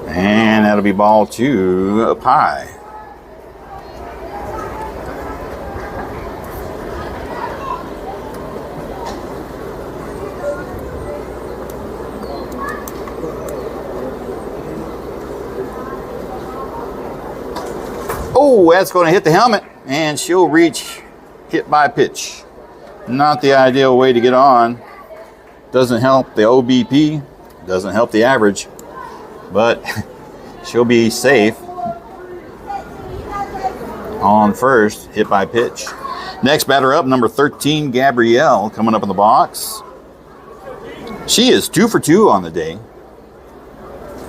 And that'll be ball 2 up high. Oh, that's going to hit the helmet. and she'll reach hit by pitch. Not the ideal way to get on. Doesn't help the OBP, doesn't help the average, but she'll be safe on first, hit by pitch. Next batter up, number 13, Gabrielle, coming up in the box. She is 2 for 2 on the day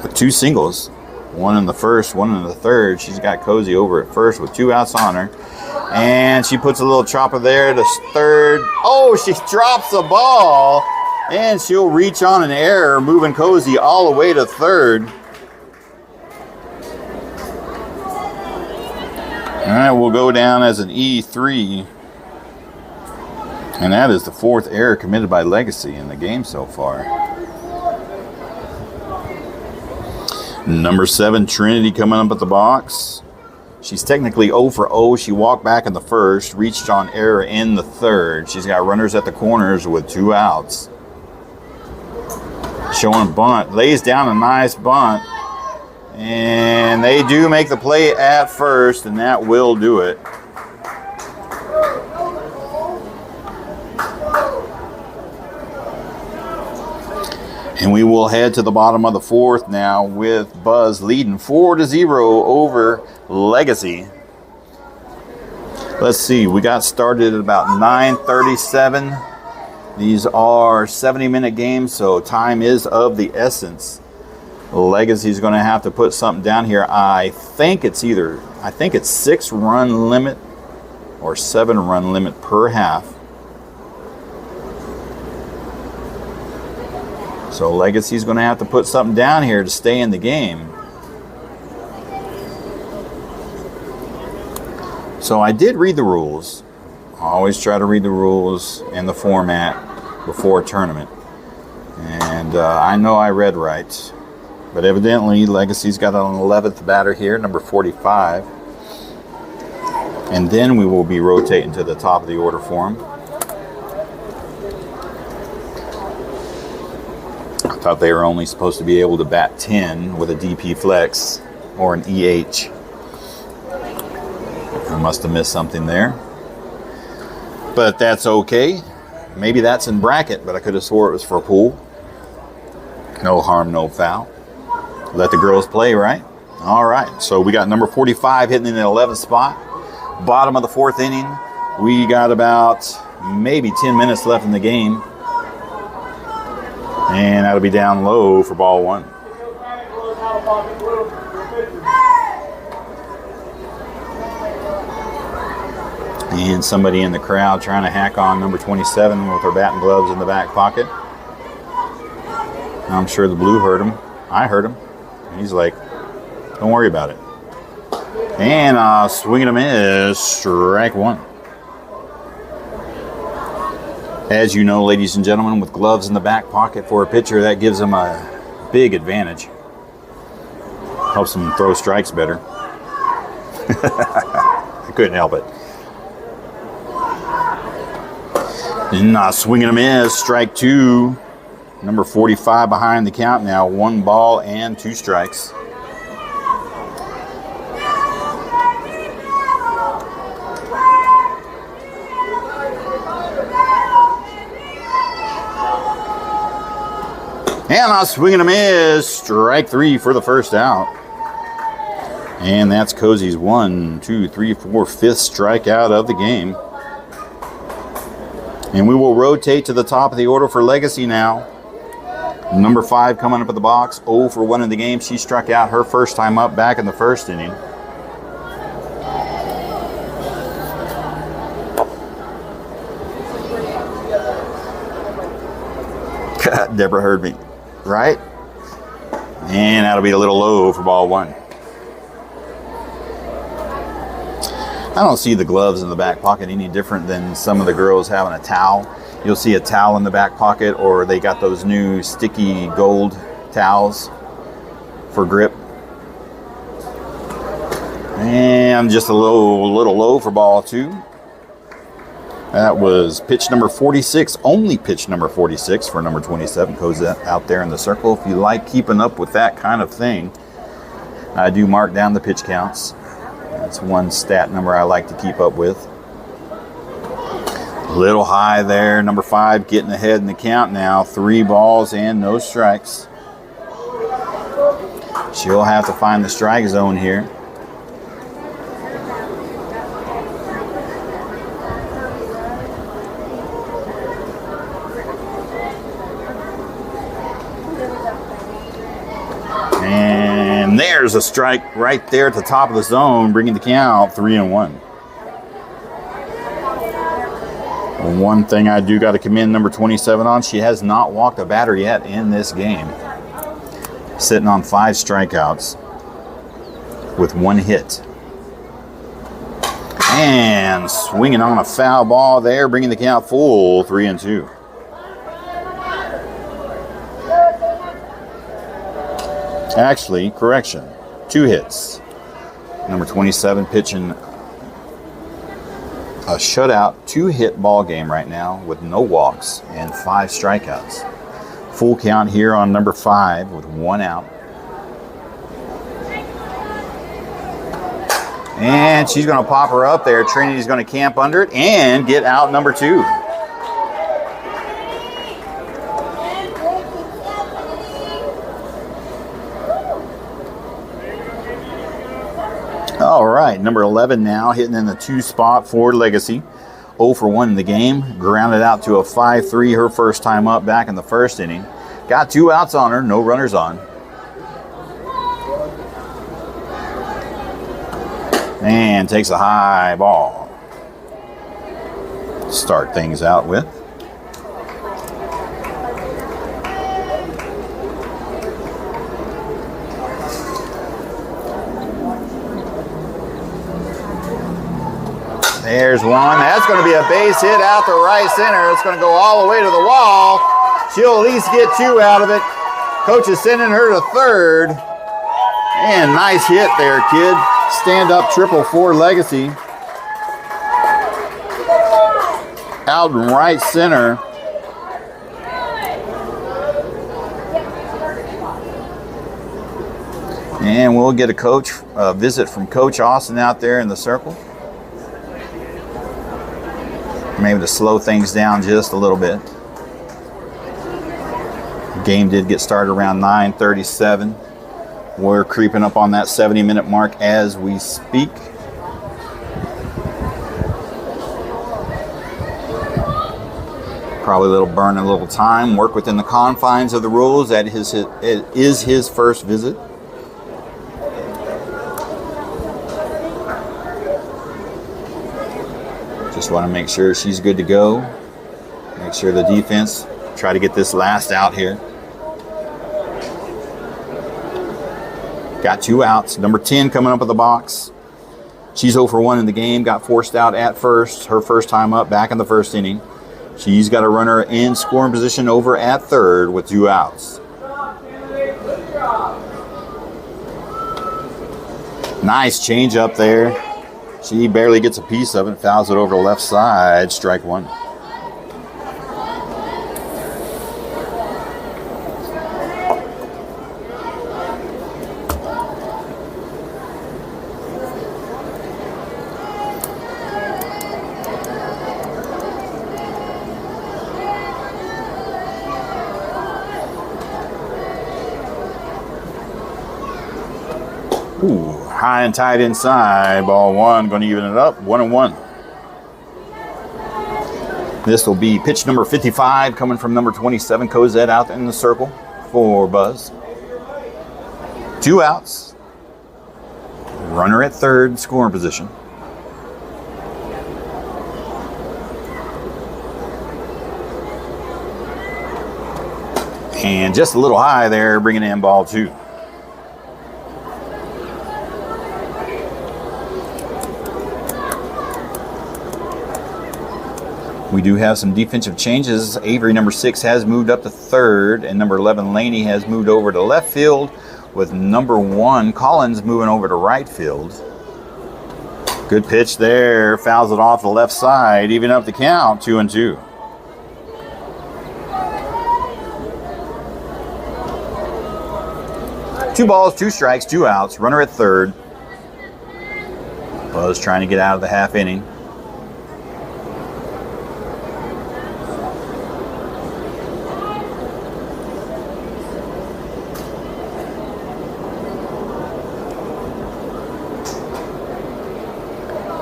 with 2 singles. One in the first, one in the third. She's got Cozy over at first with 2 outs on her. And she puts a little chopper there to third. Oh, she drops the ball. And she'll reach on an error, moving Cozy all the way to third. All right, we'll go down as an E3. And that is the 4th error committed by Legacy in the game so far. Number 7, Trinity, coming up at the box. She's technically 0 for 0. She walked back in the first, reached on error in the third. She's got runners at the corners with 2 outs. Showing bunt, lays down a nice bunt. And they do make the play at first, and that will do it. And we will head to the bottom of the 4th now with Buzz leading 4-0 over Legacy. Let's see, we got started at about 9:37. These are 70-minute games, so time is of the essence. Legacy's going to have to put something down here. I think it's 6-run limit or 7-run limit per half. So Legacy's going to have to put something down here to stay in the game. So I did read the rules. I always try to read the rules and the format before a tournament. And I know I read right. But evidently Legacy's got an 11th batter here, number 45. And then we will be rotating to the top of the order for him. I thought they were only supposed to be able to bat 10 with a DP flex or an EH. I must have missed something there. But that's okay. Maybe that's in bracket, but I could have swore it was for a pool. No harm, no foul. Let the girls play, right? All right. So we got number 45 hitting in the 11th spot. Bottom of the 4th inning. We got about maybe 10 minutes left in the game. And that'll be down low for ball 1. And somebody in the crowd trying to hack on number 27 with her bat and gloves in the back pocket. I'm sure the blue heard him. I heard him. He's like, don't worry about it. And swinging him is strike 1. As you know, ladies and gentlemen, with gloves in the back pocket for a pitcher, that gives him a big advantage. Helps him throw strikes better. I couldn't help it. And swinging him is strike 2. Number 45 behind the count now. 1 ball and 2 strikes. And swinging him is strike 3 for the first out. And that's Cozy's 1, 2, 3, 4, 5th strikeout of the game. And we will rotate to the top of the order for Legacy now. Number 5 coming up at the box, 0 for 1 in the game. She struck out her first time up back in the first inning. Deborah heard me, right? And that'll be a little low for ball 1. I don't see the gloves in the back pocket any different than some of the girls having a towel. You'll see a towel in the back pocket, or they got those new sticky gold towels for grip. And just a little low for ball 2. That was pitch number 46, only pitch number 46 for number 27. Goes out there in the circle. If you like keeping up with that kind of thing, I do mark down the pitch counts. That's one stat number I like to keep up with. A little high there. Number 5 getting ahead in the count now. 3 balls and no strikes. She'll have to find the strike zone here. And there's a strike right there at the top of the zone, bringing the count 3-1. One thing I do got to commend number 27 on, she has not walked a batter yet in this game. Sitting on 5 strikeouts with 1 hit. And swinging on a foul ball there, bringing the count full 3-2. Actually, correction, 2 hits. Number 27 pitching a shutout 2-hit ball game right now with no walks and 5 strikeouts. Full count here on number 5 with 1 out. And she's going to pop her up there. Trinity's going to camp under it and get out number 2. All right, number 11 now hitting in the 2 spot for Legacy. 0 for 1 in the game. Grounded out to a 5-3 her first time up back in the first inning. Got 2 outs on her, no runners on. And takes a high ball. Start things out with. There's one. That's going to be a base hit out to right center. It's going to go all the way to the wall. She'll at least get 2 out of it. Coach is sending her to third. And nice hit there, kid. Stand-up triple for Legacy. Out in right center. And we'll get a visit from Coach Austin out there in the circle. Maybe to slow things down just a little bit. The game did get started around 9:37. We're creeping up on that 70-minute mark as we speak. Probably a little burn, a little time. Work within the confines of the rules. That is his first visit. Just want to make sure she's good to go. Make sure the defense try to get this last out here. Got 2 outs. Number 10 coming up at the box. She's 0 for 1 in the game. Got forced out at first. Her first time up back in the first inning. She's got a runner in scoring position over at third with 2 outs. Nice change up there. She barely gets a piece of it, fouls it over the left side, strike 1. Ooh. High and tight inside. Ball 1, going to even it up. 1-1. This will be pitch number 55 coming from number 27, Cosette, out in the circle for Buzz. 2 outs. Runner at third, scoring position. And just a little high there, bringing in ball 2. We do have some defensive changes. Avery, number 6, has moved up to third, and number 11, Laney, has moved over to left field, with number 1, Collins, moving over to right field. Good pitch there. Fouls it off the left side, even up the count, 2-2. Two balls, 2 strikes, 2 outs. Runner at third. Buzz trying to get out of the half inning.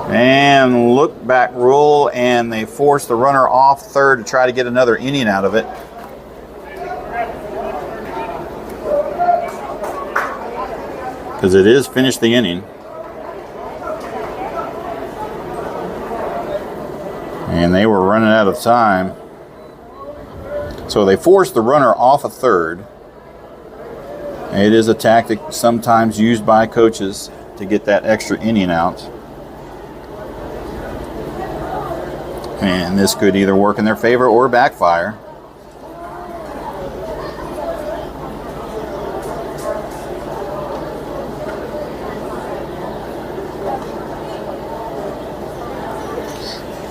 And look back rule, and they force the runner off third to try to get another inning out of it. Because it is finish the inning. And they were running out of time. So they forced the runner off a third. It is a tactic sometimes used by coaches to get that extra inning out. And this could either work in their favor or backfire.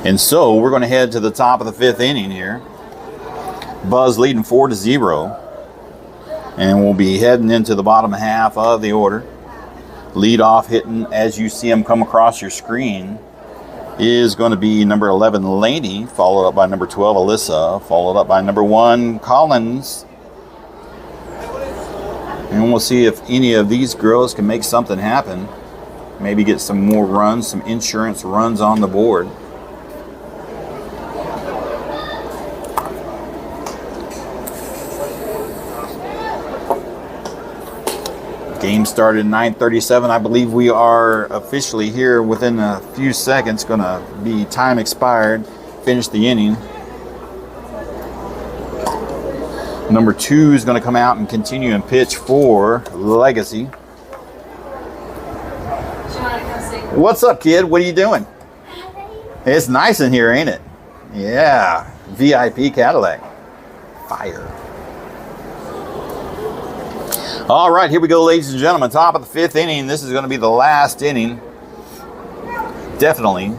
And so we're going to head to the top of the 5th inning here. Buzz leading 4-0. And we'll be heading into the bottom half of the order. Lead off hitting, as you see them come across your screen, is going to be number 11, Laney, followed up by number 12, Alyssa, followed up by number 1, Collins. And we'll see if any of these girls can make something happen. Maybe get some more runs, some insurance runs on the board. Game started at 9:37. I believe we are officially here within a few seconds. Going to be time expired. Finish the inning. Number 2 is going to come out and continue and pitch for Legacy. What's up, kid? What are you doing? It's nice in here, ain't it? Yeah. VIP Cadillac. Fire. All right, here we go, ladies and gentlemen. Top of the 5th inning. This is going to be the last inning. Definitely.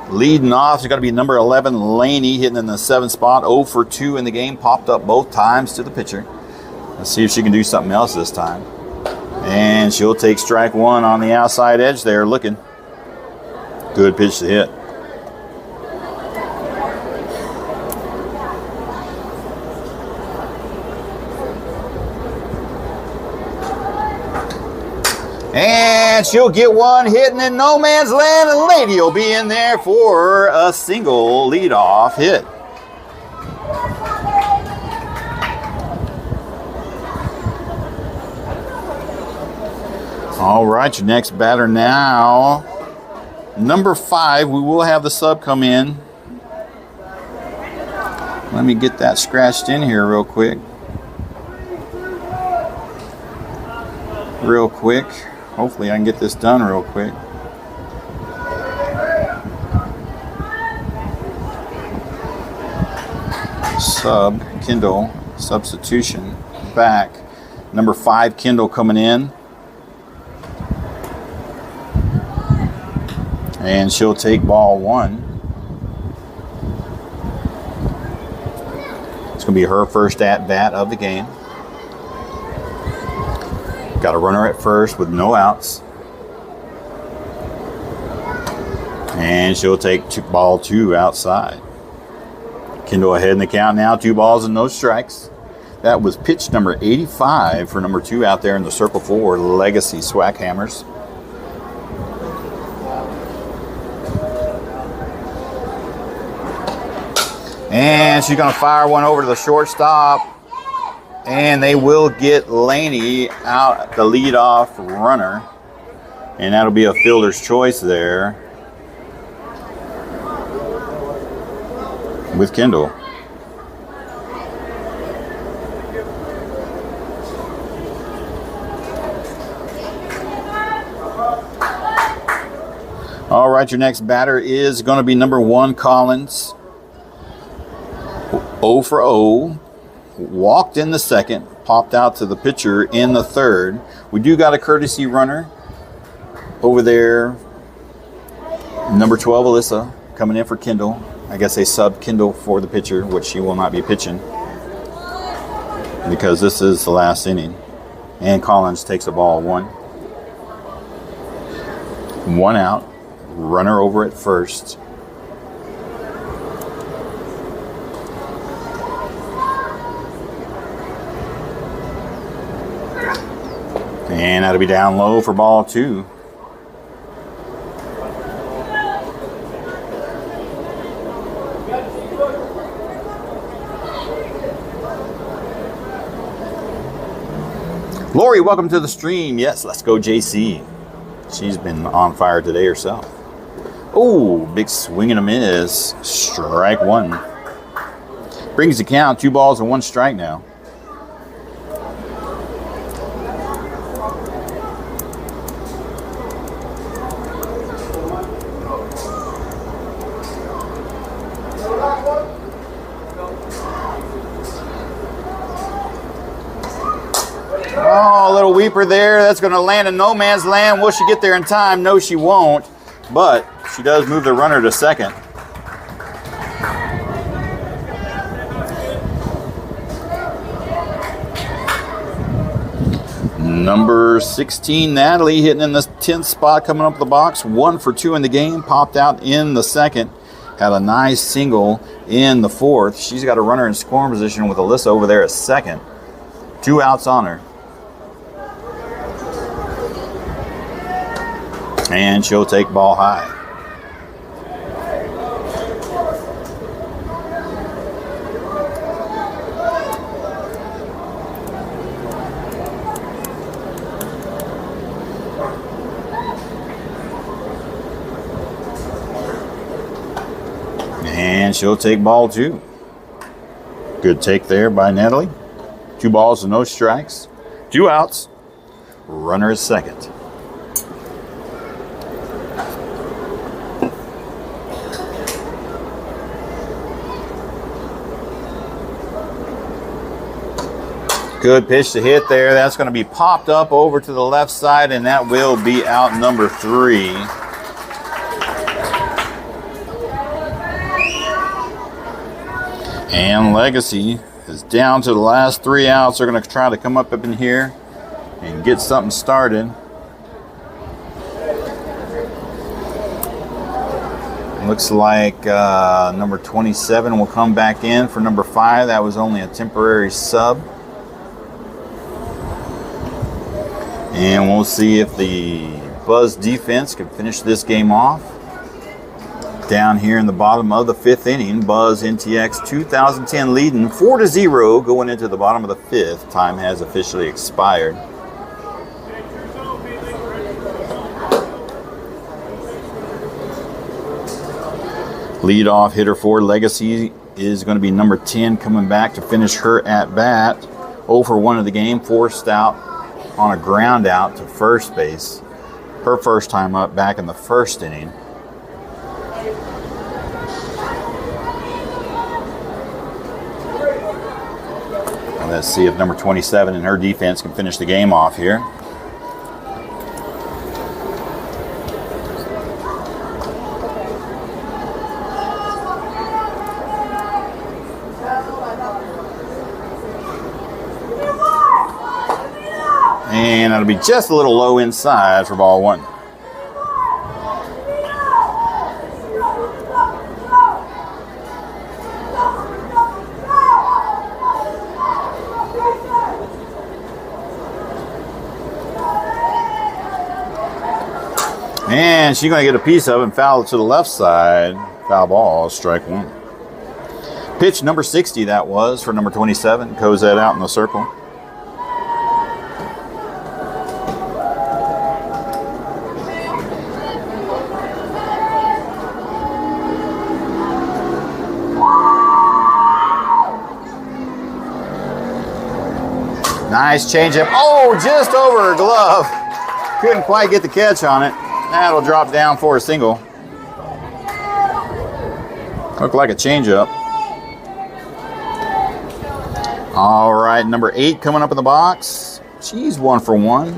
Leading off is going to be number 11, Laney, hitting in the 7th spot. 0 for 2 in the game. Popped up both times to the pitcher. Let's see if she can do something else this time. And she'll take strike 1 on the outside edge there, looking. Good pitch to hit. And she'll get one hitting in no man's land, and Lady will be in there for a single leadoff hit. All right, your next batter now, number 5. We will have the sub come in. Let me get that scratched in here real quick. Hopefully I can get this done real quick. Sub, Kendall, substitution, back. Number 5, Kendall coming in. And she'll take ball 1. It's going to be her first at-bat of the game. Got a runner at first with no outs. And she'll take ball 2 outside. Kendall ahead in the count now. 2 balls and no strikes. That was pitch number 85 for number 2 out there in the circle for Legacy Swackhammers. And she's going to fire one over to the shortstop. And they will get Laney out, the leadoff runner. And that'll be a fielder's choice there with Kendall. All right, your next batter is going to be number 1, Collins. 0 for 0. Walked in the 2nd, popped out to the pitcher in the 3rd. We do got a courtesy runner over there. Number 12, Alyssa, coming in for Kendall. I guess they sub Kendall for the pitcher, which she will not be pitching because this is the last inning. And Collins takes a ball 1. 1 out. Runner over at first. And that'll be down low for ball 2. Lori, welcome to the stream. Yes, let's go JC. She's been on fire today herself. Oh, big swing and a miss. Strike 1. Brings the count 2 balls and 1 strike now. Oh, a little weeper there. That's going to land in no man's land. Will she get there in time? No, she won't. But she does move the runner to second. Number 16, Natalie, hitting in the 10th spot, coming up the box. 1 for 2 in the game. Popped out in the second. Had a nice single in the 4th. She's got a runner in scoring position with Alyssa over there at second. 2 outs on her. And she'll take ball high. And she'll take ball 2. Good take there by Natalie. 2 balls and no strikes. 2 outs. Runner is second. Good pitch to hit there. That's going to be popped up over to the left side, and that will be out number 3. And Legacy is down to the last 3 outs. They're going to try to come up in here and get something started. Looks like number 27 will come back in for number 5. That was only a temporary sub. And we'll see if the Buzz defense can finish this game off. Down here in the bottom of the 5th inning, Buzz NTX 2010 leading 4-0 going into the bottom of the 5th. Time has officially expired. Leadoff hitter for Legacy is going to be number 10 coming back to finish her at bat. 0 for 1 of the game, forced out on a ground out to first base. Her first time up back in the 1st inning. And let's see if number 27 and her defense can finish the game off here. And that'll be just a little low inside for ball 1. And she's going to get a piece of it and foul it to the left side. Foul ball, strike 1. Pitch number 60 that was for number 27. Cosette out in the circle. Nice changeup. Oh, just over her glove. Couldn't quite get the catch on it. That'll drop down for a single. Looked like a changeup. All right, number 8 coming up in the box. She's 1 for 1.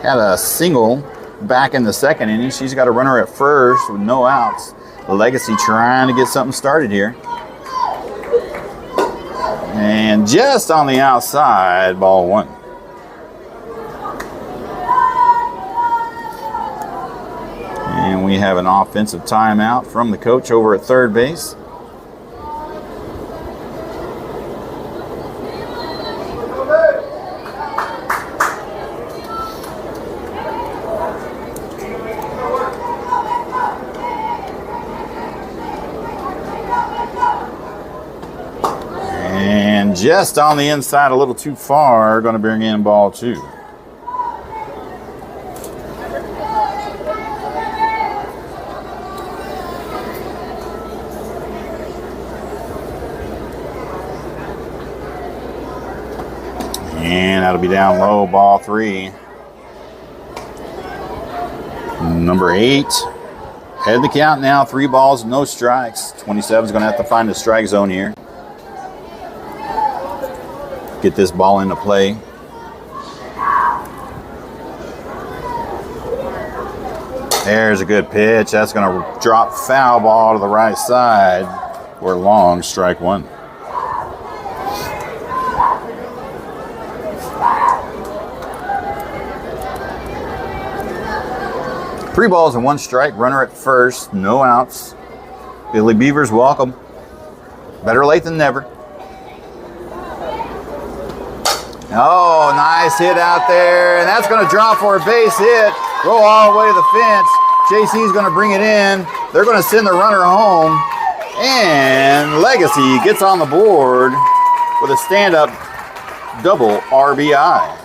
Had a single back in the 2nd inning. She's got a runner at first with no outs. Legacy trying to get something started here. And just on the outside, ball 1. And we we have an offensive timeout from the coach over at third base. And just on the inside, a little too far, going to bring in ball 2. And that'll be down low, ball 3. Number 8. Head the count now, 3 balls, no strikes. 27 is going to have to find the strike zone here. Get this ball into play. There's a good pitch. That's going to drop foul ball to the right side. We're long, strike 1. Three balls and 1 strike. Runner at first. No outs. Billy Beavers, welcome. Better late than never. Oh, nice hit out there. And that's going to drop for a base hit. Roll all the way to the fence. JC's going to bring it in. They're going to send the runner home. And Legacy gets on the board with a stand-up double RBI.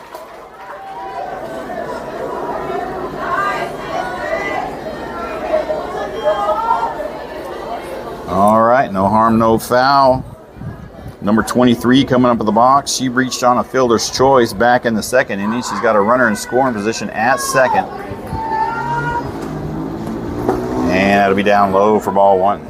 All right, no harm, no foul. Number 23 coming up in the box. She reached on a fielder's choice back in the second inning. She's got a runner in scoring position at second. And that'll be down low for ball 1.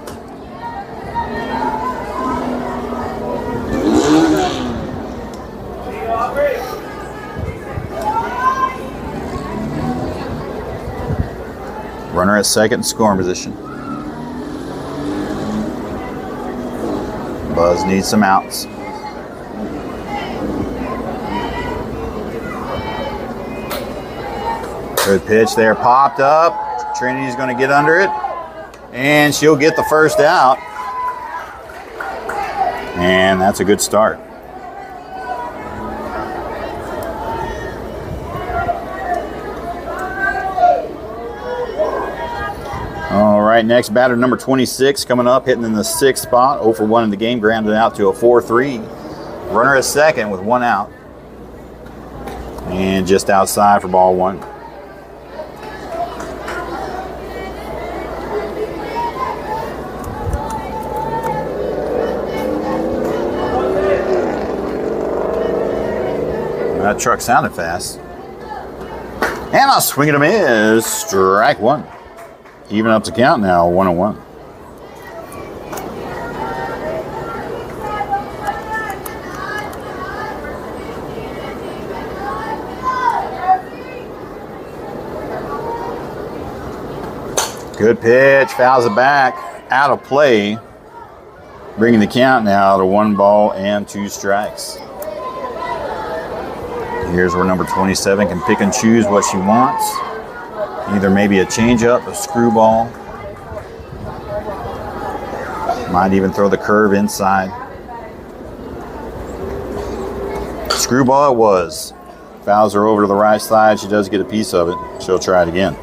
Runner at second in scoring position. Buzz needs some outs. Good pitch there, popped up. Trinity's going to get under it, and she'll get the first out. And that's a good start. All right, next batter, number 26, coming up, hitting in the 6th spot. 0 for 1 in the game, grounded out to a 4-3. Runner at second with 1 out. And just outside for ball 1. That truck sounded fast. And I'll swing at him is strike 1. Even up the count now, 1-1. Good pitch, fouls it back, out of play. Bringing the count now to 1 ball and 2 strikes. Here's where number 27 can pick and choose what she wants. Either maybe a changeup, a screwball. Might even throw the curve inside. Screwball it was. Fouls her over to the right side. She does get a piece of it. She'll try it again.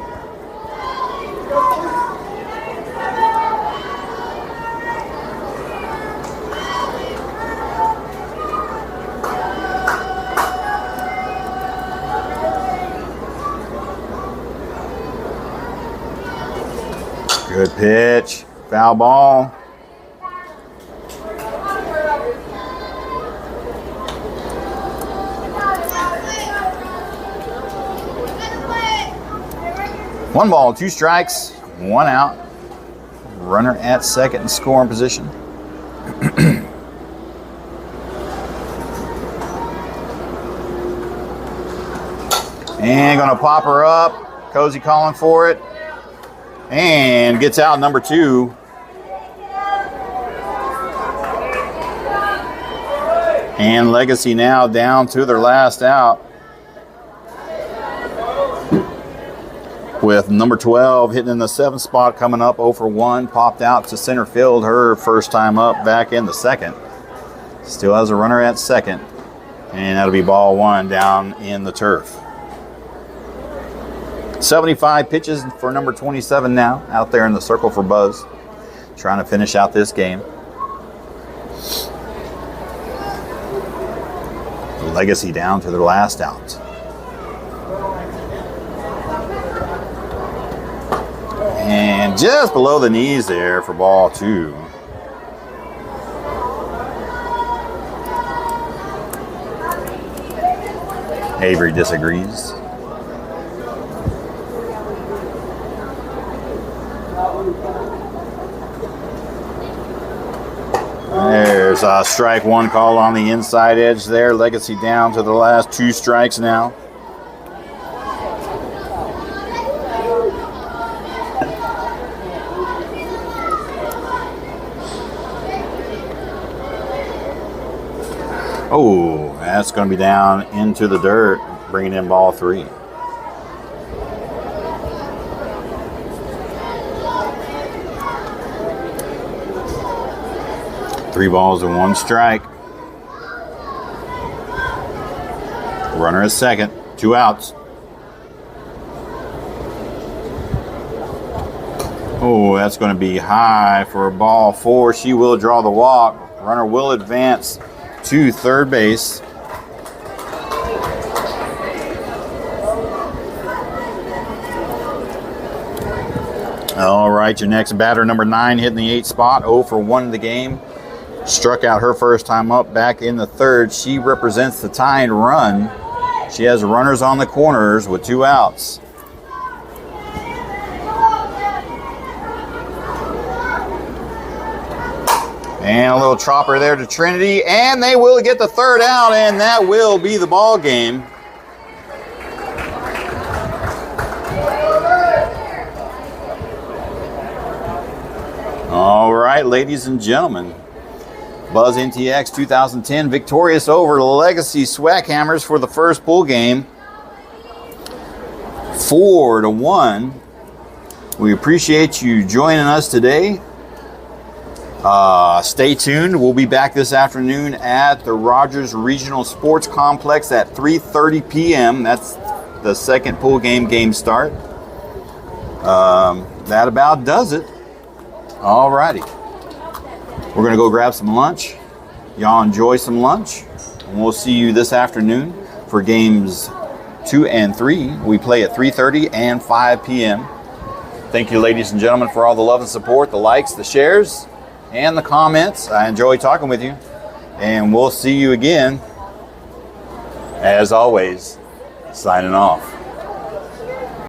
Good pitch, foul ball. One ball, 2 strikes, 1 out. Runner at second in scoring position. And gonna pop her up. Cozy calling for it. And gets out number 2. And Legacy now down to their last out. with number 12 hitting in the 7th spot, coming up 0 for 1, popped out to center field, her first time up back in the 2nd. Still has a runner at 2nd, and that'll be ball 1 down in the turf. 75 pitches for number 27 now, out there in the circle for Buzz, trying to finish out this game. Legacy down to their last out. And just below the knees there for ball 2. Avery disagrees. There's a strike 1 call on the inside edge there. Legacy down to the last 2 strikes now. Oh, that's going to be down into the dirt, bringing in ball 3. Three balls and 1 strike. Runner is 2nd, 2 outs. Oh, that's going to be high for ball 4. She will draw the walk. Runner will advance to third base. All right, your next batter, number 9, hitting the 8th spot, 0 for 1 in the game. Struck out her first time up back in the 3rd. She represents the tying run. She has runners on the corners with 2 outs. And a little chopper there to Trinity, and they will get the 3rd out, and that will be the ball game. All right, ladies and gentlemen, Buzz NTX 2010 victorious over Legacy Swackhammers for the first pool game, 4-1. We appreciate you joining us today. Stay tuned. We'll be back this afternoon at the Rogers Regional Sports Complex at 3:30 p.m. That's the second pool game start. That about does it. All righty. We're going to go grab some lunch. Y'all enjoy some lunch. And we'll see you this afternoon for games 2 and 3. We play at 3:30 and 5 p.m. Thank you, ladies and gentlemen, for all the love and support, the likes, the shares, and the comments. I enjoy talking with you. And we'll see you again, as always, signing off.